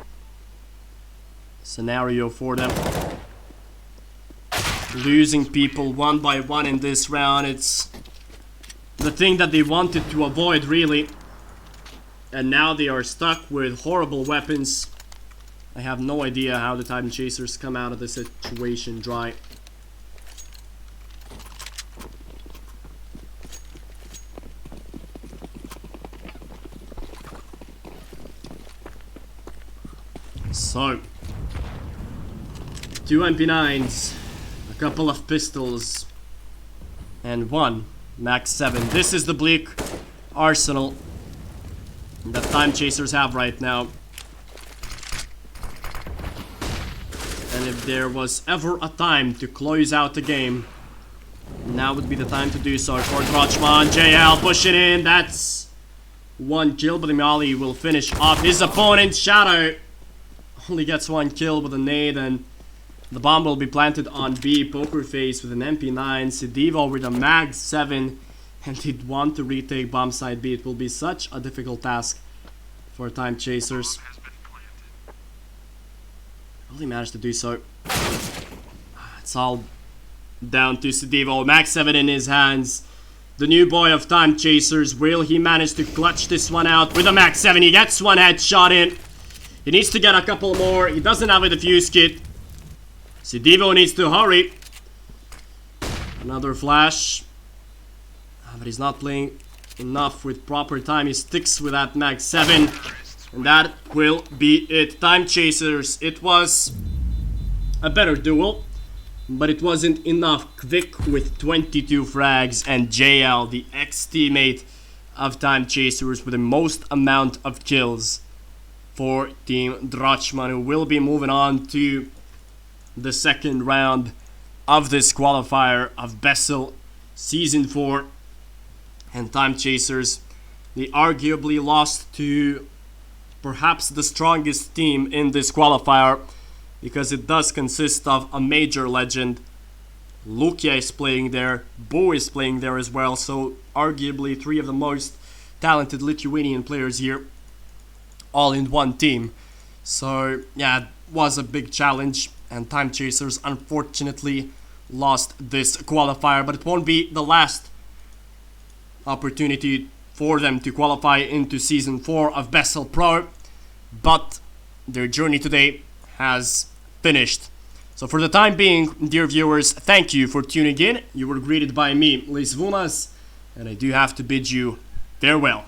scenario for them. Losing people one by one in this round, it's the thing that they wanted to avoid, really. And now they are stuck with horrible weapons. I have no idea how the Time Chasers come out of this situation dry. So, 2 MP9s, a couple of pistols, and 1 Max 7. This is the bleak arsenal that Time Chasers have right now. And if there was ever a time to close out the game, now would be the time to do so for Drochman. JL pushing in, that's 1 kill, but Imali will finish off his opponent. Shadow only gets 1 kill with a nade, and the bomb will be planted on B. Poker Face with an MP9. Sidivo with a Mag 7, and he'd want to retake bomb side B. It will be such a difficult task for Time Chasers. Will he manage to do so? It's all down to Sidivo. Mag 7 in his hands. The new boy of Time Chasers. Will he manage to clutch this one out with a Mag 7? He gets 1 headshot in. He needs to get a couple more. He doesn't have a defuse kit. Sidivo needs to hurry. Another flash. But he's not playing enough with proper time. He sticks with that Mag 7. And that will be it. Time Chasers. It was a better duel, but it wasn't enough. Quick with 22 frags, and JL, the ex-teammate of Time Chasers, with the most amount of kills for Team Drochman, who will be moving on to the second round of this qualifier of BESL Season 4. And Time Chasers, they arguably lost to perhaps the strongest team in this qualifier, because it does consist of a major legend. Lukia is playing there, Bo is playing there as well, so arguably 3 of the most talented Lithuanian players here, all in one team. So yeah, it was a big challenge, and Time Chasers unfortunately lost this qualifier, but it won't be the last opportunity for them to qualify into Season 4 of BESL.PRO, but their journey today has finished. So for the time being, dear viewers, thank you for tuning in. You were greeted by me, Lisvunas, and I do have to bid you farewell.